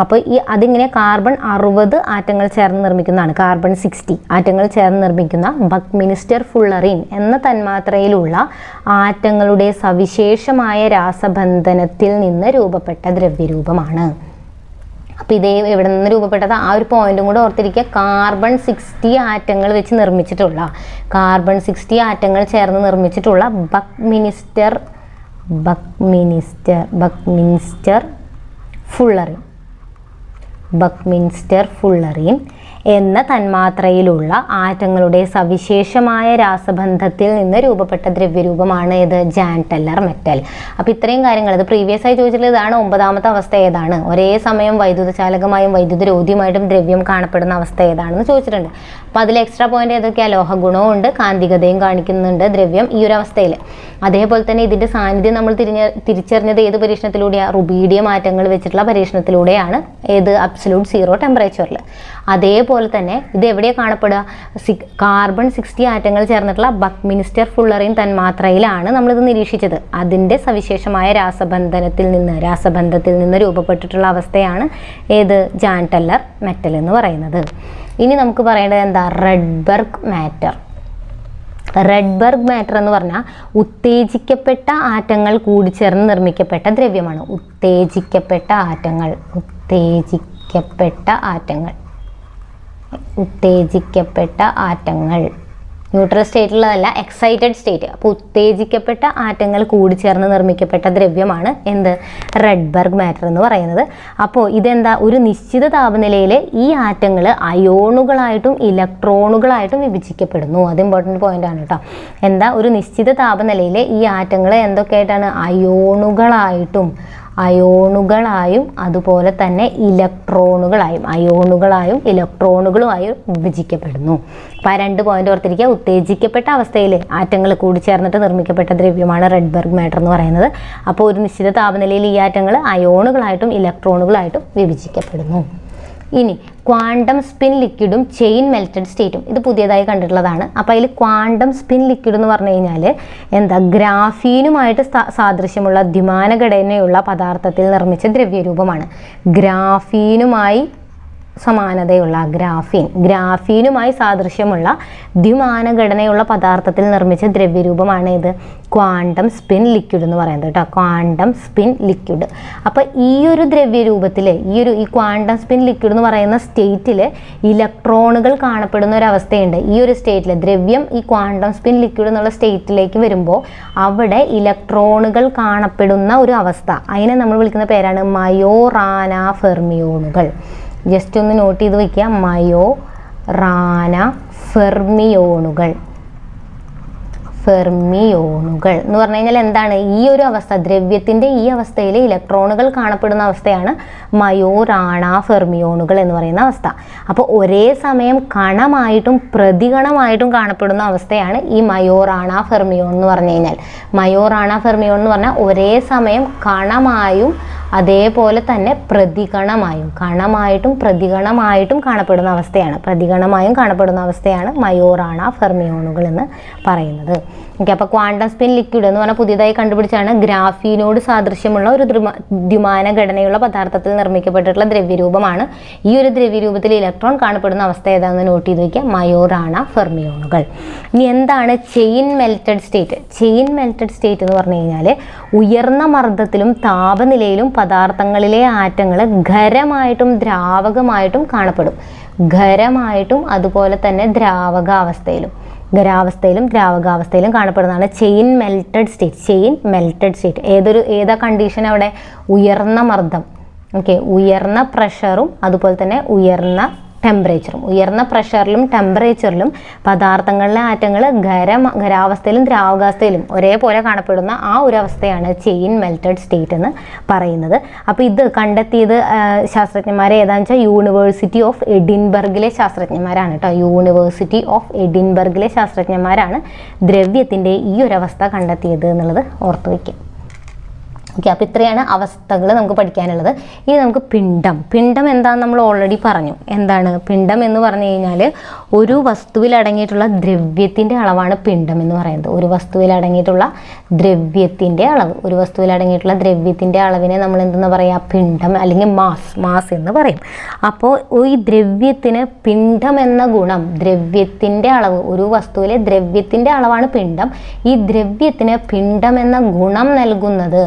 അപ്പോൾ അതിങ്ങനെ കാർബൺ 60 ആറ്റങ്ങൾ ചേർന്ന് നിർമ്മിക്കുന്നതാണ്, കാർബൺ 60 ആറ്റങ്ങൾ ചേർന്ന് നിർമ്മിക്കുന്ന ബക്മിനിസ്റ്റർ ഫുള്ളറിൻ എന്ന തന്മാത്രയിലുള്ള ആറ്റങ്ങളുടെ സവിശേഷമായ രാസബന്ധനത്തിൽ നിന്ന് രൂപപ്പെട്ട ദ്രവ്യരൂപമാണ്. അപ്പോൾ ഇതേ എവിടെ നിന്ന് രൂപപ്പെട്ടത്, ആ ഒരു പോയിന്റും കൂടെ ഓർത്തിരിക്കുക. കാർബൺ 60 ആറ്റങ്ങൾ വെച്ച് നിർമ്മിച്ചിട്ടുള്ള, കാർബൺ 60 ആറ്റങ്ങൾ ചേർന്ന് നിർമ്മിച്ചിട്ടുള്ള ബക്മിനിസ്റ്റർ ഫുള്ളറിൻ എന്ന തന്മാത്രയിലുള്ള ആറ്റങ്ങളുടെ സവിശേഷമായ രാസബന്ധത്തിൽ നിന്ന് രൂപപ്പെട്ട ദ്രവ്യരൂപമാണ് ഇത് ജാൻ ടെല്ലർ മെറ്റൽ. അപ്പോൾ ഇത്രയും കാര്യങ്ങൾ, ഇത് പ്രീവിയസ് ആയി ചോദിച്ചിട്ടുള്ളത് ഇതാണ്. 9ാമത്തെ അവസ്ഥ ഏതാണ്, ഒരേ സമയം വൈദ്യുതചാലകമായും വൈദ്യുതരോധിയുമായിട്ടും ദ്രവ്യം കാണപ്പെടുന്ന അവസ്ഥ ഏതാണെന്ന് ചോദിച്ചിട്ടുണ്ട്. അപ്പോൾ അതിൽ എക്സ്ട്രാ പോയിന്റ് ഏതൊക്കെയാണ്, ലോഹ ഗുണവും ഉണ്ട്, കാന്തികതയും കാണിക്കുന്നുണ്ട് ദ്രവ്യം ഈ ഒരു അവസ്ഥയിൽ. അതേപോലെ തന്നെ ഇതിൻ്റെ സാന്നിധ്യം നമ്മൾ തിരിച്ചറിഞ്ഞത് ഏത് പരീക്ഷണത്തിലൂടെയാണ്, റുബീഡിയം ആറ്റങ്ങൾ വെച്ചിട്ടുള്ള പരീക്ഷണത്തിലൂടെയാണ്, ഏത് അബ്സല്യൂട്ട് 0 ടെമ്പറേച്ചറിൽ. അതേപോലെ തന്നെ ഇത് എവിടെയാണ് കാണപ്പെടുക, കാർബൺ 60 ആറ്റങ്ങൾ ചേർന്നിട്ടുള്ള ബക്മിനിസ്റ്റർ ഫുള്ളറിൻ തന്മാത്രയിലാണ് നമ്മളിത് നിരീക്ഷിച്ചത്. അതിൻ്റെ സവിശേഷമായ രാസബന്ധത്തിൽ നിന്ന് രൂപപ്പെട്ടിട്ടുള്ള അവസ്ഥയാണ് ഏത് ജാൻ ടെല്ലർ മെറ്റൽ എന്ന് പറയുന്നത്. ഇനി നമുക്ക് പറയേണ്ടത് എന്താ, റെഡ്ബർഗ് മാറ്റർ. റെഡ്ബർഗ് മാറ്റർ എന്ന് പറഞ്ഞാൽ ഉത്തേജിക്കപ്പെട്ട ആറ്റങ്ങൾ കൂടിച്ചേർന്ന് നിർമ്മിക്കപ്പെട്ട ദ്രവ്യമാണ്. ഉത്തേജിക്കപ്പെട്ട ആറ്റങ്ങൾ ന്യൂട്രൽ സ്റ്റേറ്റിലുള്ളതല്ല, എക്സൈറ്റഡ് സ്റ്റേറ്റ്. അപ്പോൾ ഉത്തേജിക്കപ്പെട്ട ആറ്റങ്ങൾ കൂടിച്ചേർന്ന് നിർമ്മിക്കപ്പെട്ട ദ്രവ്യമാണ് എന്ത്, റെഡ്ബർഗ് മാറ്റർ എന്ന് പറയുന്നത്. അപ്പോൾ ഇതെന്താ, ഒരു നിശ്ചിത താപനിലയിൽ ഈ ആറ്റങ്ങൾ അയോണുകളായിട്ടും ഇലക്ട്രോണുകളായിട്ടും വിഭജിക്കപ്പെടുന്നു. അത് ഇമ്പോർട്ടൻറ്റ് പോയിന്റ് ആണ് കേട്ടോ. എന്താ, ഒരു നിശ്ചിത താപനിലയിൽ ഈ ആറ്റങ്ങൾ എന്തൊക്കെയായിട്ടാണ്, അയോണുകളായും അതുപോലെ തന്നെ ഇലക്ട്രോണുകളുമായും വിഭജിക്കപ്പെടുന്നു. അപ്പോൾ ആ 2 പോയിന്റ് ഓർത്തിരിക്കുക. ഉത്തേജിക്കപ്പെട്ട അവസ്ഥയിൽ ആറ്റങ്ങൾ കൂടിച്ചേർന്നിട്ട് നിർമ്മിക്കപ്പെട്ട ദ്രവ്യമാണ് റെഡ്ബർഗ് മാറ്റർ എന്ന് പറയുന്നത്. അപ്പോൾ ഒരു നിശ്ചിത താപനിലയിൽ ഈ ആറ്റങ്ങൾ അയോണുകളായിട്ടും ഇലക്ട്രോണുകളായിട്ടും വിഭജിക്കപ്പെടുന്നു. ഇനി ക്വാണ്ടം സ്പിൻ ലിക്വിഡും ചെയിൻ മെൽറ്റഡ് സ്റ്റേറ്റും ഇത് പുതിയതായി കണ്ടിട്ടുള്ളതാണ്. അപ്പോൾ അതിൽ ക്വാണ്ടം സ്പിൻ ലിക്വിഡ് എന്ന് പറഞ്ഞു കഴിഞ്ഞാൽ എന്താ, ഗ്രാഫീനുമായിട്ട് സാദൃശ്യമുള്ള ദ്വിമാന ഘടനയുള്ള പദാർത്ഥത്തിൽ നിർമ്മിച്ച ദ്രവ്യരൂപമാണ്. ഗ്രാഫീനുമായി സാദൃശ്യമുള്ള ദ്വിമാന ഘടനയുള്ള പദാർത്ഥത്തിൽ നിർമ്മിച്ച ദ്രവ്യരൂപമാണ് ഇത് ക്വാണ്ടം സ്പിൻ ലിക്വിഡ് എന്ന് പറയുന്നത് കേട്ടോ. Quantum spin liquid. അപ്പോൾ ഈ ഒരു ദ്രവ്യരൂപത്തിൽ ഈ ക്വാണ്ടം സ്പിൻ ലിക്വിഡ് എന്ന് പറയുന്ന സ്റ്റേറ്റിൽ ഇലക്ട്രോണുകൾ കാണപ്പെടുന്ന ഒരു അവസ്ഥയുണ്ട്. ഈ ഒരു സ്റ്റേറ്റിൽ ദ്രവ്യം ഈ ക്വാണ്ടം സ്പിൻ ലിക്വിഡ് എന്നുള്ള സ്റ്റേറ്റിലേക്ക് വരുമ്പോൾ അവിടെ ഇലക്ട്രോണുകൾ കാണപ്പെടുന്ന ഒരു അവസ്ഥ, അതിനെ നമ്മൾ വിളിക്കുന്ന പേരാണ് മയോറാന ഫെർമിയോണുകൾ. ജസ്റ്റ് ഒന്ന് നോട്ട് ചെയ്ത് വയ്ക്കുക, മയോറാന ഫെർമിയോണുകൾ എന്ന് പറഞ്ഞു കഴിഞ്ഞാൽ എന്താണ്, ഈ ഒരു അവസ്ഥ, ദ്രവ്യത്തിൻ്റെ ഈ അവസ്ഥയിൽ ഇലക്ട്രോണുകൾ കാണപ്പെടുന്ന അവസ്ഥയാണ് മയോറാണ ഫെർമിയോണുകൾ എന്ന് പറയുന്ന അവസ്ഥ. അപ്പോൾ ഒരേ സമയം കണമായിട്ടും പ്രതികണമായിട്ടും കാണപ്പെടുന്ന അവസ്ഥയാണ് ഈ മയോറാണ ഫെർമിയോൺ എന്ന് പറഞ്ഞു കഴിഞ്ഞാൽ. മയോറാണ ഫെർമിയോൺ എന്ന് പറഞ്ഞാൽ ഒരേ സമയം കണമായും അതേപോലെ തന്നെ കണമായിട്ടും പ്രതികണമായിട്ടും കാണപ്പെടുന്ന അവസ്ഥയാണ് മയോറാണ ഫെർമിയോണുകൾ എന്ന് പറയുന്നത്. ഓക്കെ, അപ്പോൾ ക്വാണ്ടം സ്പിൻ ലിക്വിഡ് എന്ന് പറഞ്ഞാൽ പുതിയതായി കണ്ടുപിടിച്ചാണ്. ഗ്രാഫീനോട് സാദൃശ്യമുള്ള ഒരു ദ്വിമാന ഘടനയുള്ള പദാർത്ഥത്തിൽ നിർമ്മിക്കപ്പെട്ടിട്ടുള്ള ദ്രവ്യരൂപമാണ്. ഈ ഒരു ദ്രവ്യരൂപത്തിൽ ഇലക്ട്രോൺ കാണപ്പെടുന്ന അവസ്ഥ ഏതാണെന്ന് നോട്ട് ചെയ്ത് വയ്ക്കുക, മയോറാണ ഫെർമിയോണുകൾ. ഇനി എന്താണ് ചെയിൻ മെൽറ്റഡ് സ്റ്റേറ്റ് എന്ന് പറഞ്ഞു കഴിഞ്ഞാൽ ഉയർന്ന മർദ്ദത്തിലും താപനിലയിലും പദാർത്ഥങ്ങളിലെ ആറ്റങ്ങൾ ഖരമായിട്ടും ദ്രാവകമായിട്ടും കാണപ്പെടും. അതുപോലെ തന്നെ ദ്രാവകാവസ്ഥയിലും കാണപ്പെടുന്നതാണ് ചെയിൻ മെൽറ്റഡ് സ്റ്റേറ്റ്. ഏതാ കണ്ടീഷൻ അവിടെ, ഉയർന്ന മർദ്ദം, ഓക്കെ, ഉയർന്ന പ്രഷറും അതുപോലെ തന്നെ ഉയർന്ന പ്രഷറിലും ടെമ്പറേച്ചറിലും പദാർത്ഥങ്ങളിലെ ആറ്റങ്ങൾ ഖരാവസ്ഥയിലും ദ്രാവകാവസ്ഥയിലും ഒരേപോലെ കാണപ്പെടുന്ന ആ ഒരു അവസ്ഥയാണ് ചെയിൻ മെൽറ്റഡ് സ്റ്റേറ്റ് എന്ന് പറയുന്നത്. അപ്പോൾ ഇത് കണ്ടെത്തിയത് ശാസ്ത്രജ്ഞന്മാരെ ഏതാണെന്ന് വെച്ചാൽ യൂണിവേഴ്സിറ്റി ഓഫ് എഡിൻബർഗിലെ ശാസ്ത്രജ്ഞന്മാരാണ് കേട്ടോ. ദ്രവ്യത്തിൻ്റെ ഈ ഒരു അവസ്ഥ കണ്ടെത്തിയത് എന്നുള്ളത് ഓർത്തു വയ്ക്കുക. ഓക്കെ, അപ്പോൾ ഇത്രയാണ് അവസ്ഥകൾ നമുക്ക് പഠിക്കാനുള്ളത്. ഇനി നമുക്ക് പിണ്ഡം എന്താണെന്ന് നമ്മൾ ഓൾറെഡി പറഞ്ഞു. എന്താണ് പിണ്ഡം എന്ന് പറഞ്ഞു കഴിഞ്ഞാൽ ഒരു വസ്തുവിൽ അടങ്ങിയിട്ടുള്ള ദ്രവ്യത്തിൻ്റെ അളവാണ് പിണ്ഡം എന്ന് പറയുന്നത്. ഒരു വസ്തുവിൽ അടങ്ങിയിട്ടുള്ള ദ്രവ്യത്തിൻ്റെ അളവിനെ നമ്മൾ എന്തെന്ന് പറയുക, പിണ്ഡം അല്ലെങ്കിൽ മാസ് എന്ന് പറയും. അപ്പോൾ ഈ ദ്രവ്യത്തിന് പിണ്ഡം എന്ന ഗുണം, ദ്രവ്യത്തിൻ്റെ അളവ്, ഒരു വസ്തുവിലെ ദ്രവ്യത്തിൻ്റെ അളവാണ് പിണ്ഡം. ഈ ദ്രവ്യത്തിന് പിണ്ഡം എന്ന ഗുണം നൽകുന്നത്,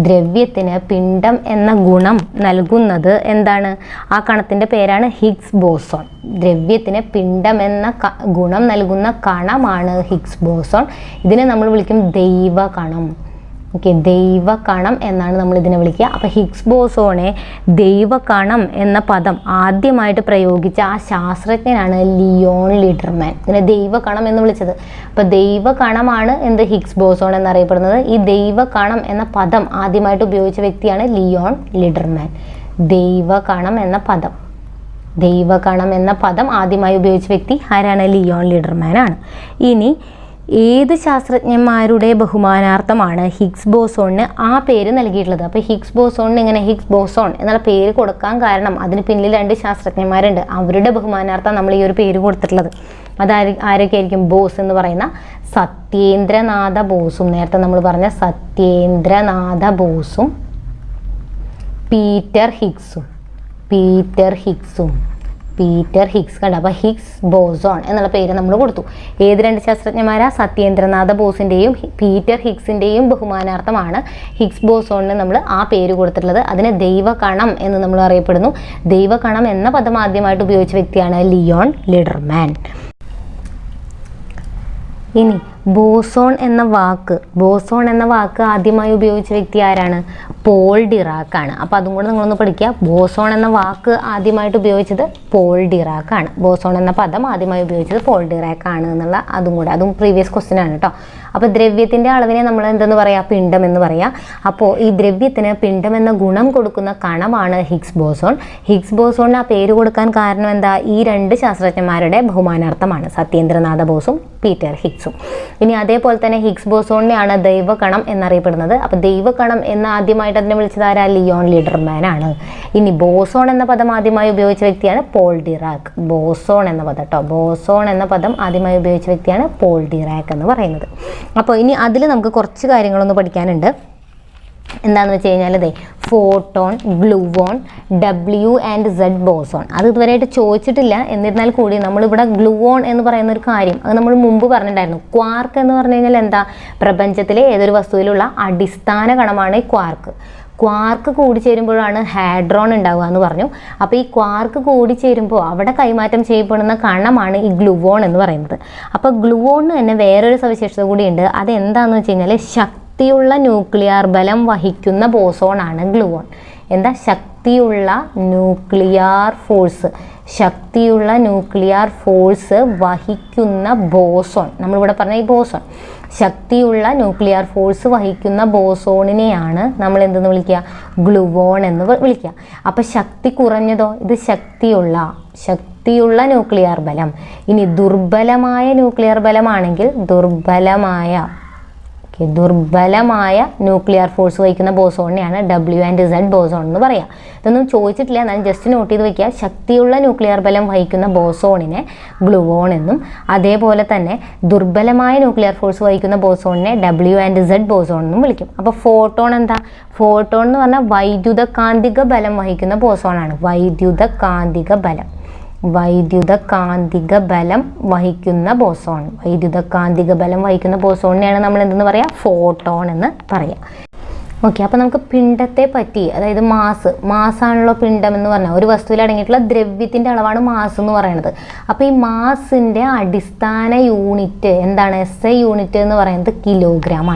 ദ്രവ്യത്തിന് പിണ്ഡം എന്ന ഗുണം നൽകുന്നത് എന്താണ്? ആ കണത്തിൻ്റെ പേരാണ് ഹിഗ്സ് ബോസോൺ. ദ്രവ്യത്തിന് പിണ്ഡം എന്ന ഗുണം നൽകുന്ന കണമാണ് ഹിഗ്സ് ബോസോൺ. ഇതിനെ നമ്മൾ വിളിക്കും ദൈവകണം. ഓക്കെ, ദൈവകണം എന്നാണ് നമ്മൾ ഇതിനെ വിളിക്കുക. അപ്പോൾ ഹിഗ്സ് ബോസോണെ ദൈവകണം എന്ന പദം ആദ്യമായിട്ട് പ്രയോഗിച്ച ആ ശാസ്ത്രജ്ഞനാണ് ലിയോൺ ലിഡർമാൻ. ഇതിനെ ദൈവകണം എന്ന് വിളിച്ചത്. അപ്പോൾ ദൈവകണമാണ് ഹിഗ്സ് ബോസോൺ എന്നറിയപ്പെടുന്നത്. ഈ ദൈവകണം എന്ന പദം ആദ്യമായിട്ട് ഉപയോഗിച്ച വ്യക്തിയാണ് ലിയോൺ ലിഡർമാൻ. ദൈവകണം എന്ന പദം ആദ്യമായി ഉപയോഗിച്ച വ്യക്തി ആരാണ്? ലിയോൺ ലിഡർമാൻ ആണ്. ഇനി ഏത് ശാസ്ത്രജ്ഞന്മാരുടെ ബഹുമാനാർത്ഥമാണ് ഹിഗ്സ് ബോസോണിന് ആ പേര് നൽകിയിട്ടുള്ളത്? അപ്പോൾ ഹിഗ്സ് ബോസോണിന് ഇങ്ങനെ ഹിഗ്സ് ബോസോൺ എന്നുള്ള പേര് കൊടുക്കാൻ കാരണം അതിന് പിന്നിൽ 2 ശാസ്ത്രജ്ഞന്മാരുണ്ട്. അവരുടെ ബഹുമാനാർത്ഥം നമ്മൾ ഈ ഒരു പേര് കൊടുത്തിട്ടുള്ളത്. ആരൊക്കെ ആയിരിക്കും? ബോസ് എന്ന് പറയുന്ന സത്യേന്ദ്രനാഥ ബോസും, നേരത്തെ നമ്മൾ പറഞ്ഞ സത്യേന്ദ്രനാഥ ബോസും പീറ്റർ ഹിഗ്സ് കണ്ട. അപ്പോൾ ഹിഗ്സ് ബോസോൺ എന്നുള്ള പേര് നമ്മൾ കൊടുത്തു. ഏത് 2 ശാസ്ത്രജ്ഞന്മാരാ? സത്യേന്ദ്രനാഥ ബോസിൻ്റെയും പീറ്റർ ഹിഗ്സിൻ്റെയും ബഹുമാനാർത്ഥമാണ് ഹിഗ്സ് ബോസോണിന് നമ്മൾ ആ പേര് കൊടുത്തിട്ടുള്ളത്. അതിനെ ദൈവകണം എന്ന് നമ്മൾ അറിയപ്പെടുന്നു. ദൈവകണം എന്ന പദം ആദ്യമായിട്ട് ഉപയോഗിച്ച വ്യക്തിയാണ് ലിയോൺ ലിഡർമാൻ. ഇനി ബോസോൺ എന്ന വാക്ക് ആദ്യമായി ഉപയോഗിച്ച വ്യക്തി ആരാണ്? പോൾ ഡിറാക് ആണ്. അപ്പോൾ അതും കൂടെ നിങ്ങളൊന്ന് പഠിക്കുക. ബോസോൺ എന്ന വാക്ക് ആദ്യമായിട്ട് ഉപയോഗിച്ചത് പോൾ ഡിറാക് ആണ്. ബോസോൺ എന്ന പദം ആദ്യമായി ഉപയോഗിച്ചത് പോൾ ഡിറാക് ആണ് എന്നുള്ള അതും പ്രീവിയസ് ക്വസ്റ്റ്യൻ ആണ് കേട്ടോ. അപ്പോൾ ദ്രവ്യത്തിൻ്റെ അളവിനെ നമ്മൾ എന്തെന്ന് പറയാം? പിണ്ഡം എന്ന് പറയാം. അപ്പോൾ ഈ ദ്രവ്യത്തിന് പിണ്ഡം എന്ന ഗുണം കൊടുക്കുന്ന കണമാണ് ഹിഗ്സ് ബോസോൺ. ഹിഗ്സ് ബോസോണിന് ആ പേര് കൊടുക്കാൻ കാരണം എന്താ? ഈ 2 ശാസ്ത്രജ്ഞന്മാരുടെ ബഹുമാനാർത്ഥമാണ്, സത്യേന്ദ്രനാഥ ബോസും പീറ്റർ ഹിഗ്സും. ഇനി അതേപോലെ തന്നെ ഹിഗ്സ് ബോസോണിനെയാണ് ദൈവകണം എന്നറിയപ്പെടുന്നത്. അപ്പോൾ ദൈവകണം എന്ന് ആദ്യമായിട്ട് അതിനെ വിളിച്ചത് ആരാ? ലിയോൺ ലിഡർമാൻ ആണ്. ഇനി ബോസോൺ എന്ന പദം ആദ്യമായി ഉപയോഗിച്ച വ്യക്തിയാണ് പോൾ ഡിറാക്. ബോസോൺ എന്ന പദം ആദ്യമായി ഉപയോഗിച്ച വ്യക്തിയാണ് പോൾ ഡിറാക് എന്ന് പറയുന്നത്. അപ്പോൾ ഇനി അതിൽ നമുക്ക് കുറച്ച് കാര്യങ്ങളൊന്ന് പഠിക്കാനുണ്ട്. എന്താണെന്ന് വെച്ച് കഴിഞ്ഞാൽ ഫോട്ടോൺ, ഗ്ലൂവോൺ, W&Z ബോസോൺ. അത് ഇതുവരെയായിട്ട് ചോദിച്ചിട്ടില്ല. എന്നിരുന്നാൽ കൂടി നമ്മളിവിടെ ഗ്ലൂവോൺ എന്ന് പറയുന്ന ഒരു കാര്യം അത് നമ്മൾ മുമ്പ് പറഞ്ഞിട്ടുണ്ടായിരുന്നു. ക്വാർക്ക് എന്ന് പറഞ്ഞു കഴിഞ്ഞാൽ എന്താ? പ്രപഞ്ചത്തിലെ ഏതൊരു വസ്തുവിലുള്ള അടിസ്ഥാന കണമാണ് ഈ ക്വാർക്ക് കൂടിച്ചേരുമ്പോഴാണ് ഹാഡ്രോൺ ഉണ്ടാവുക എന്ന് പറഞ്ഞു. അപ്പോൾ ഈ ക്വാർക്ക് കൂടിച്ചേരുമ്പോൾ അവിടെ കൈമാറ്റം ചെയ്യപ്പെടുന്ന കണമാണ് ഈ ഗ്ലൂവോൺ എന്ന് പറയുന്നത്. അപ്പോൾ ഗ്ലൂവോണിന് തന്നെ വേറൊരു സവിശേഷത കൂടിയുണ്ട്. അതെന്താണെന്ന് വെച്ച് കഴിഞ്ഞാൽ ശക്തിയുള്ള ന്യൂക്ലിയർ ബലം വഹിക്കുന്ന ബോസോണാണ് ഗ്ലൂവോൺ. ശക്തിയുള്ള ന്യൂക്ലിയർ ഫോഴ്സ് വഹിക്കുന്ന ബോസോൺ, നമ്മളിവിടെ പറഞ്ഞ ഈ ബോസോൺ, ശക്തിയുള്ള ന്യൂക്ലിയർ ഫോഴ്സ് വഹിക്കുന്ന ബോസോണിനെയാണ് നമ്മൾ എന്തെന്ന് വിളിക്കുക? ഗ്ലൂവോൺ എന്ന് വിളിക്കുക. അപ്പോൾ ശക്തി കുറഞ്ഞതോ? ഇത് ശക്തിയുള്ള ന്യൂക്ലിയർ ബലം. ഇനി ദുർബലമായ ന്യൂക്ലിയർ ബലമാണെങ്കിൽ ദുർബലമായ ന്യൂക്ലിയർ ഫോഴ്സ് വഹിക്കുന്ന ബോസോണിനെയാണ് W&Z ബോസോൺ എന്ന് പറയാം. ഇതൊന്നും ചോദിച്ചിട്ടില്ല, എന്നാലും ജസ്റ്റ് നോട്ട് ചെയ്ത് വയ്ക്കുക. ശക്തിയുള്ള ന്യൂക്ലിയർ ബലം വഹിക്കുന്ന ബോസോണിനെ ഗ്ലൂവോൺ എന്നും, അതേപോലെ തന്നെ ദുർബലമായ ന്യൂക്ലിയർ ഫോഴ്സ് വഹിക്കുന്ന ബോസോണിനെ W&Z ബോസോൺ എന്നും വിളിക്കും. അപ്പോൾ ഫോട്ടോൺ എന്താ? ഫോട്ടോൺ എന്ന് പറഞ്ഞാൽ വൈദ്യുതകാന്തിക ബലം വഹിക്കുന്ന ബോസോണാണ്. വൈദ്യുതകാന്തിക ബലം വഹിക്കുന്ന ബോസോണിനെയാണ് നമ്മൾ എന്തെന്ന് പറയാം? ഫോട്ടോൺ എന്ന് പറയാം. ഓക്കെ, അപ്പോൾ നമുക്ക് പിണ്ഡത്തെ പറ്റി, അതായത് മാസാണല്ലോ പിണ്ഡം എന്ന് പറഞ്ഞാൽ ഒരു വസ്തുവിൽ അടങ്ങിയിട്ടുള്ള ദ്രവ്യത്തിൻ്റെ അളവാണ് മാസ് എന്ന് പറയുന്നത്. അപ്പോൾ ഈ മാസിൻ്റെ അടിസ്ഥാന യൂണിറ്റ് എന്താണ്? SI യൂണിറ്റ് എന്ന് പറയുന്നത് കിലോഗ്രാം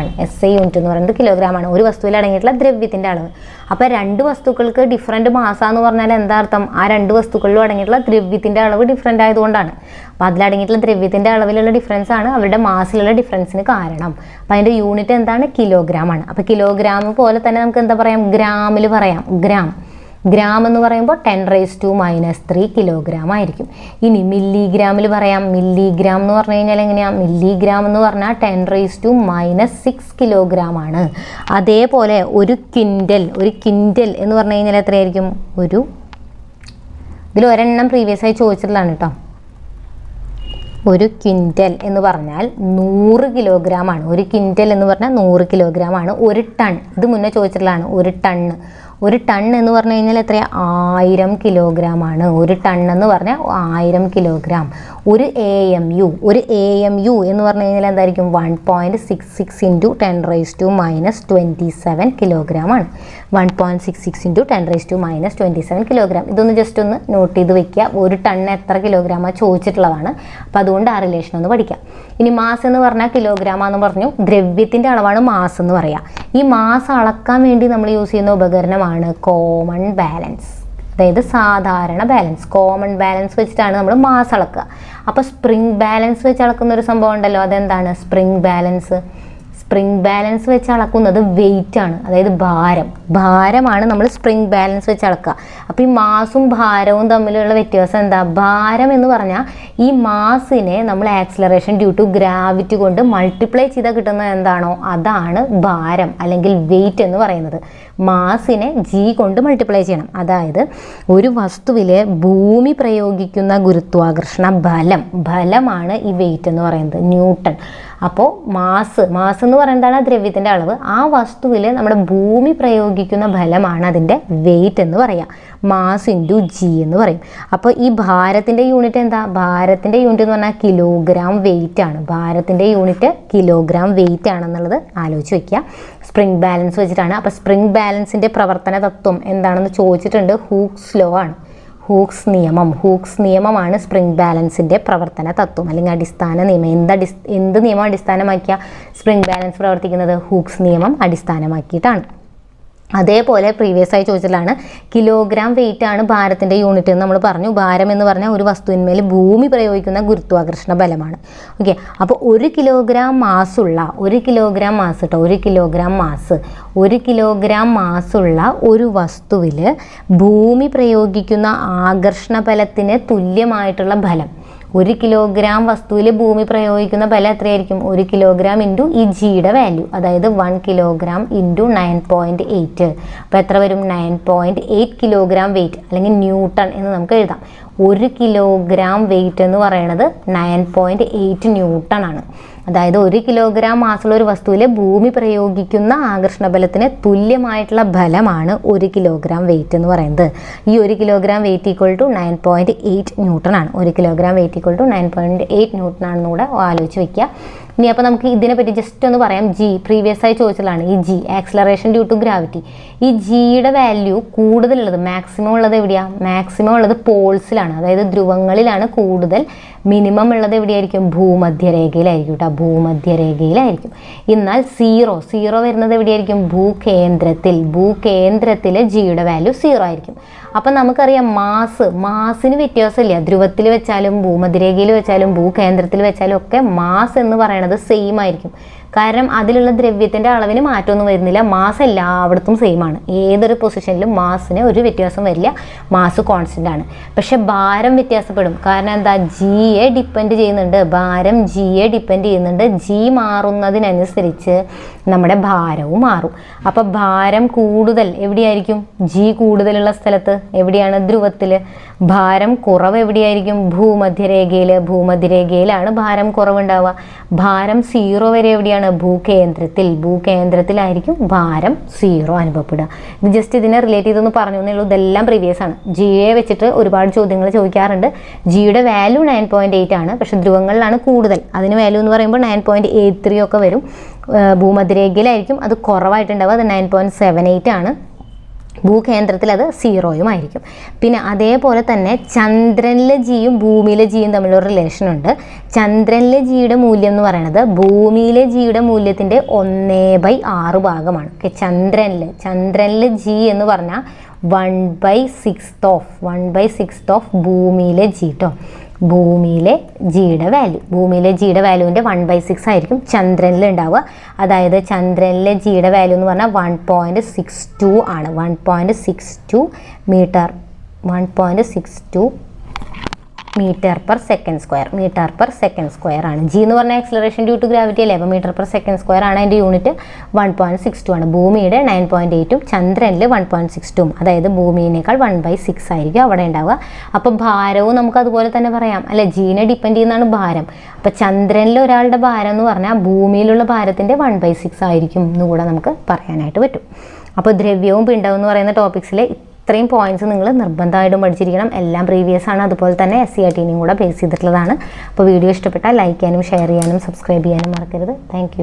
ആണ്. ഒരു വസ്തുവിൽ അടങ്ങിയിട്ടുള്ള ദ്രവ്യത്തിൻ്റെ അളവ്. അപ്പോൾ 2 വസ്തുക്കൾക്ക് ഡിഫറൻറ്റ് മാസാന്ന് പറഞ്ഞാൽ എന്താ അർത്ഥം? ആ 2 വസ്തുക്കളിലും അടങ്ങിയിട്ടുള്ള ദ്രവ്യത്തിൻ്റെ അളവ് ഡിഫറൻ്റ് ആയതുകൊണ്ടാണ്. അപ്പോൾ അതിലടങ്ങിയിട്ടുള്ള ദ്രവ്യത്തിൻ്റെ അളവിലുള്ള ഡിഫറൻസ് ആണ് അവരുടെ മാസിലുള്ള ഡിഫറൻസിന് കാരണം. അപ്പോൾ അതിൻ്റെ യൂണിറ്റ് എന്താണ്? കിലോഗ്രാം ആണ്. അപ്പോൾ കിലോഗ്രാം പോലെ തന്നെ നമുക്ക് എന്താ പറയാം? ഗ്രാമിൽ പറയാം. ഗ്രാം എന്ന് പറയുമ്പോൾ 10⁻³ കിലോഗ്രാം ആയിരിക്കും. ഇനി മില്ലിഗ്രാമിൽ പറയാം. മില്ലിഗ്രാം എന്ന് പറഞ്ഞു കഴിഞ്ഞാൽ എങ്ങനെയാണ്? മില്ലിഗ്രാം എന്ന് പറഞ്ഞാൽ 10⁻⁻6 കിലോഗ്രാം ആണ്. അതേപോലെ ഒരു ക്വിൻ്റൽ എന്ന് പറഞ്ഞു കഴിഞ്ഞാൽ എത്രയായിരിക്കും? ഇതിൽ ഒരെണ്ണം പ്രീവിയസ് ആയി ചോദിച്ചിട്ടുള്ളതാണ് കേട്ടോ. ഒരു ക്വിൻ്റൽ എന്ന് പറഞ്ഞാൽ 100 കിലോഗ്രാം ആണ്. ഒരു ക്വിൻ്റൽ എന്ന് പറഞ്ഞാൽ 100 കിലോഗ്രാം ആണ്. ഒരു ടൺ, ഇത് മുന്നേ ചോദിച്ചിട്ടുള്ളതാണ്. ഒരു ടൺ എന്ന് പറഞ്ഞു കഴിഞ്ഞാൽ എത്രയാണ്? 1000 കിലോഗ്രാം ആണ്. ഒരു ടൺ എന്ന് പറഞ്ഞാൽ 1000 കിലോഗ്രാം. ഒരു AMU എന്ന് പറഞ്ഞു കഴിഞ്ഞാൽ എന്തായിരിക്കും? 1.66 × 10⁻⁻27 കിലോഗ്രാം ആണ്. 1.66 × 10⁻⁻27 കിലോഗ്രാം. ഇതൊന്ന് ജസ്റ്റ് ഒന്ന് നോട്ട് ചെയ്ത് വെക്കുക. ഒരു ടണ്ണ് എത്ര കിലോഗ്രാമാണ് ചോദിച്ചിട്ടുള്ളതാണ്. അപ്പോൾ അതുകൊണ്ട് ആ റിലേഷൻ ഒന്ന് പഠിക്കാം. ഇനി മാസ് എന്ന് പറഞ്ഞാൽ കിലോഗ്രാമാണെന്ന് പറഞ്ഞു. ദ്രവ്യത്തിൻ്റെ അളവാണ് മാസ് എന്ന് പറയുക. ഈ മാസ് അളക്കാൻ വേണ്ടി നമ്മൾ യൂസ് ചെയ്യുന്ന ഉപകരണമാണ് കോമൺ ബാലൻസ്. അതായത് സാധാരണ ബാലൻസ്. കോമൺ ബാലൻസ് വെച്ചിട്ടാണ് നമ്മൾ മാസ് അളക്കുക. അപ്പോൾ സ്പ്രിംഗ് ബാലൻസ് വെച്ച് അളക്കുന്ന ഒരു സംഭവം ഉണ്ടല്ലോ, അതെന്താണ്? സ്പ്രിംഗ് ബാലൻസ് വെച്ച് അളക്കുന്നത് വെയിറ്റ് ആണ്. അതായത് ഭാരമാണ് നമ്മൾ സ്പ്രിംഗ് ബാലൻസ് വെച്ച് അളക്കുക. അപ്പോൾ ഈ മാസും ഭാരവും തമ്മിലുള്ള വ്യത്യാസം എന്താ? ഭാരം എന്ന് പറഞ്ഞാൽ ഈ മാസിനെ നമ്മൾ ആക്സിലറേഷൻ ഡ്യൂ ടു ഗ്രാവിറ്റി കൊണ്ട് മൾട്ടിപ്ലൈ ചെയ്താൽ കിട്ടുന്നത് എന്താണോ അതാണ് ഭാരം അല്ലെങ്കിൽ വെയിറ്റ് എന്ന് പറയുന്നത്. മാസിനെ G കൊണ്ട് മൾട്ടിപ്ലൈ ചെയ്യണം. അതായത് ഒരു വസ്തുവിലെ ഭൂമി പ്രയോഗിക്കുന്ന ഗുരുത്വാകർഷണ ബലമാണ് ഈ വെയിറ്റ് എന്ന് പറയുന്നത്, ന്യൂട്ടൺ. അപ്പോൾ മാസ് എന്ന് പറയുന്നതാണ് ദ്രവ്യത്തിൻ്റെ അളവ്. ആ വസ്തുവിൽ നമ്മുടെ ഭൂമി പ്രയോഗിക്കുന്ന ബലമാണ് അതിൻ്റെ വെയിറ്റ് എന്ന് പറയാം. മാസ് × G എന്ന് പറയും. അപ്പോൾ ഈ ഭാരത്തിൻ്റെ യൂണിറ്റ് എന്താ? ഭാരത്തിൻ്റെ യൂണിറ്റ് എന്ന് പറഞ്ഞാൽ കിലോഗ്രാം വെയിറ്റ് ആണ്. ഭാരത്തിൻ്റെ യൂണിറ്റ് കിലോഗ്രാം വെയിറ്റ് ആണെന്നുള്ളത് ആലോചിച്ച് വയ്ക്കുക. സ്പ്രിംഗ് ബാലൻസ് വെച്ചിട്ടാണ്. അപ്പോൾ സ്പ്രിംഗ് ബാലൻസിൻ്റെ പ്രവർത്തന തത്വം എന്താണെന്ന് ചോദിച്ചിട്ടുണ്ട്. ഹൂക്സ് ലോ ആണ്. ഹൂക്സ് നിയമമാണ് സ്പ്രിംഗ് ബാലൻസിൻ്റെ പ്രവർത്തന തത്വം അല്ലെങ്കിൽ അടിസ്ഥാന നിയമം. എന്ത് നിയമം അടിസ്ഥാനമാക്കിയ സ്പ്രിംഗ് ബാലൻസ് പ്രവർത്തിക്കുന്നത്? ഹൂക്സ് നിയമം അടിസ്ഥാനമാക്കിയിട്ടാണ്. അതേപോലെ പ്രീവിയസ് ആയി ചോദിച്ചതാണ് കിലോഗ്രാം വെയിറ്റ് ആണ് ഭാരത്തിൻ്റെ യൂണിറ്റ് എന്ന് നമ്മൾ പറഞ്ഞു. ഭാരം എന്ന് പറഞ്ഞാൽ ഒരു വസ്തുവിന്മേൽ ഭൂമി പ്രയോഗിക്കുന്ന ഗുരുത്വാകർഷണ ബലമാണ്. ഓക്കെ, അപ്പോൾ 1 കിലോഗ്രാം മാസുള്ള ഒരു വസ്തുവിൽ ഭൂമി പ്രയോഗിക്കുന്ന ആകർഷണ ബലത്തിന് തുല്യമായിട്ടുള്ള ബലം. 1 കിലോഗ്രാം വസ്തുവിൽ ഭൂമി പ്രയോഗിക്കുന്ന ബലം എത്രയായിരിക്കും? 1 കിലോഗ്രാം ഇൻറ്റു ഈ ജിയുടെ വാല്യൂ, അതായത് 1 കിലോഗ്രാം ഇൻറ്റു 9.8. അപ്പോൾ എത്ര വരും? 9.8 കിലോഗ്രാം വെയിറ്റ് അല്ലെങ്കിൽ ന്യൂട്ടൺ എന്ന് നമുക്ക് എഴുതാം. 1 കിലോഗ്രാം വെയിറ്റ് എന്ന് പറയുന്നത് 9.8 ന്യൂട്ടൺ ആണ്. അതായത് 1 കിലോഗ്രാം മാസുള്ള ഒരു വസ്തുവിൽ ഭൂമി പ്രയോഗിക്കുന്ന ആകർഷണ ബലത്തിന് തുല്യമായിട്ടുള്ള ബലമാണ് 1 കിലോഗ്രാം വെയിറ്റ് എന്ന് പറയുന്നത്. ഈ 1 kilogram weight equal to 9.8 newton ആണ്. 1 kilogram weight equal to 9.8 newton ആണെന്ന് കൂടെ ആലോചിച്ച് വയ്ക്കുക. ഇനി അപ്പോൾ നമുക്ക് ഇതിനെപ്പറ്റി ജസ്റ്റ് ഒന്ന് പറയാം. G പ്രീവിയസ് ആയി ചോദിച്ചതാണ്. ഈ G acceleration due to gravity. ഈ ജിയുടെ വാല്യൂ കൂടുതലുള്ളത്, മാക്സിമം ഉള്ളത് എവിടെയാണ്? മാക്സിമം ഉള്ളത് പോൾസിലാണ്, അതായത് ധ്രുവങ്ങളിലാണ് കൂടുതൽ. മിനിമം ഉള്ളത് എവിടെയായിരിക്കും? ഭൂമധ്യരേഖയിലായിരിക്കും കേട്ടോ, ഭൂമധ്യരേഖയിലായിരിക്കും. എന്നാൽ സീറോ വരുന്നത് എവിടെയായിരിക്കും? ഭൂകേന്ദ്രത്തിൽ ജിയുടെ വാല്യൂ 0 ആയിരിക്കും. അപ്പം നമുക്കറിയാം മാസിന് വ്യത്യാസമില്ല. ധ്രുവത്തിൽ വെച്ചാലും ഭൂമധ്യരേഖയിൽ വെച്ചാലും ഭൂകേന്ദ്രത്തിൽ വെച്ചാലും ഒക്കെ മാസ് എന്ന് പറയുന്നത് സെയിം ആയിരിക്കും. കാരണം അതിലുള്ള ദ്രവ്യത്തിൻ്റെ അളവിന് മാറ്റമൊന്നും വരുന്നില്ല. മാസ് എല്ലായിടത്തും സെയിം ആണ്. ഏതൊരു പൊസിഷനിലും മാസിന് ഒരു വ്യത്യാസം വരില്ല. മാസ് കോൺസ്റ്റൻ്റ് ആണ്. പക്ഷെ ഭാരം വ്യത്യാസപ്പെടും. കാരണം എന്താ? ജിയെ ഡിപ്പെൻഡ് ചെയ്യുന്നുണ്ട്. ഭാരം ജിയെ ഡിപ്പെൻഡ് ചെയ്യുന്നുണ്ട്. ജി മാറുന്നതിനനുസരിച്ച് നമ്മുടെ ഭാരവും മാറും. അപ്പോൾ ഭാരം കൂടുതൽ എവിടെയായിരിക്കും? ജി കൂടുതലുള്ള സ്ഥലത്ത് എവിടെയാണ്? ധ്രുവത്തിൽ. ഭാരം കുറവ് എവിടെയായിരിക്കും? ഭൂമധ്യരേഖയിലാണ് ഭാരം കുറവുണ്ടാവുക. ഭാരം 0 വരെ എവിടെയാണ്? ഭൂകേന്ദ്രത്തിലായിരിക്കും ഭാരം 0 അനുഭവപ്പെടുക. ഇത് ജസ്റ്റ് ഇതിനെ റിലേറ്റ് ചെയ്തൊന്ന് പറഞ്ഞു എന്നേ ഉള്ളൂ. ഇതെല്ലാം പ്രീവിയസ് ആണ്. ജിയെ വെച്ചിട്ട് ഒരുപാട് ചോദ്യങ്ങൾ ചോദിക്കാറുണ്ട്. ജിയുടെ വാല്യൂ 9.8 ആണ്, പക്ഷെ ധ്രുവങ്ങളിലാണ് കൂടുതൽ. അതിന് വാല്യൂ എന്ന് പറയുമ്പോൾ 9.83 ഒക്കെ വരും. ഭൂമധ്യരേഖയിലായിരിക്കും അത് കുറവായിട്ടുണ്ടാവുക. അത് 9.78 ആണ്. ഭൂകേന്ദ്രത്തിൽ അത് 0 ആയിരിക്കും. പിന്നെ അതേപോലെ തന്നെ ചന്ദ്രനിലെ ജിയും ഭൂമിയിലെ ജിയും തമ്മിലൊരു റിലേഷൻ ഉണ്ട്. ചന്ദ്രനിലെ ജിയുടെ മൂല്യം എന്ന് പറയുന്നത് ഭൂമിയിലെ ജിയുടെ മൂല്യത്തിൻ്റെ 1/6 ഭാഗമാണ്. ഓക്കെ, ചന്ദ്രനിലെ ജി എന്ന് പറഞ്ഞാൽ 1/6 ഓഫ് ഭൂമിയിലെ ജി കേട്ടോ. ഭൂമിയിലെ ജിയുടെ വാല്യൂ. ഭൂമിയിലെ ജിയുടെ വാല്യൂവിൻ്റെ 1/6 ആയിരിക്കും ചന്ദ്രനിൽ ഉണ്ടാവുക. അതായത് ചന്ദ്രനിലെ ജിയുടെ വാല്യൂ എന്ന് പറഞ്ഞാൽ 1.62 ആണ്. 1.62 metre 1.62 metre per second square ആണ്. ജി എന്ന് പറഞ്ഞാൽ ആക്സിലറേഷൻ ഡ്യൂ ടു ഗ്രാവിറ്റി അല്ലേ. അപ്പോൾ മീറ്റർ പെർ സെക്കൻഡ് സ്ക്വയർ ആണ് അതിൻ്റെ യൂണിറ്റ്. 1.62 ആണ്. ഭൂമിയുടെ 9.8ഉം ചന്ദ്രനിൽ 1.62ഉം, അതായത് ഭൂമിയേക്കാൾ 1/6 ആയിരിക്കും അവിടെ ഉണ്ടാവുക. അപ്പോൾ ഭാരവും നമുക്ക് അതുപോലെ തന്നെ പറയാം അല്ലെ. ജീനെ ഡിപ്പെൻഡ് ചെയ്യുന്നതാണ് ഭാരം. അപ്പോൾ ചന്ദ്രനിൽ ഒരാളുടെ ഭാരം എന്ന് പറഞ്ഞാൽ ഭൂമിയിലുള്ള ഭാരത്തിൻ്റെ 1/6 ആയിരിക്കും എന്നുകൂടെ നമുക്ക് പറയാനായിട്ട് പറ്റും. അപ്പോൾ ദ്രവ്യവും പിണ്ഡവും എന്ന് പറയുന്ന ടോപ്പിക്സിലെ ഇത്രയും പോയിന്റ്സ് നിങ്ങൾ നിർബന്ധമായിട്ടും പഠിച്ചിരിക്കണം. എല്ലാം പ്രീവിയസ് ആണ്. അതുപോലെ തന്നെ SCRT-നെയും കൂടെ ബേസ് ചെയ്തിട്ടുള്ളതാണ്. അപ്പോൾ വീഡിയോ ഇഷ്ടപ്പെട്ടാൽ ലൈക്ക് ചെയ്യാനും ഷെയർ ചെയ്യാനും സബ്സ്ക്രൈബ് ചെയ്യാനും മറക്കരുത്. താങ്ക്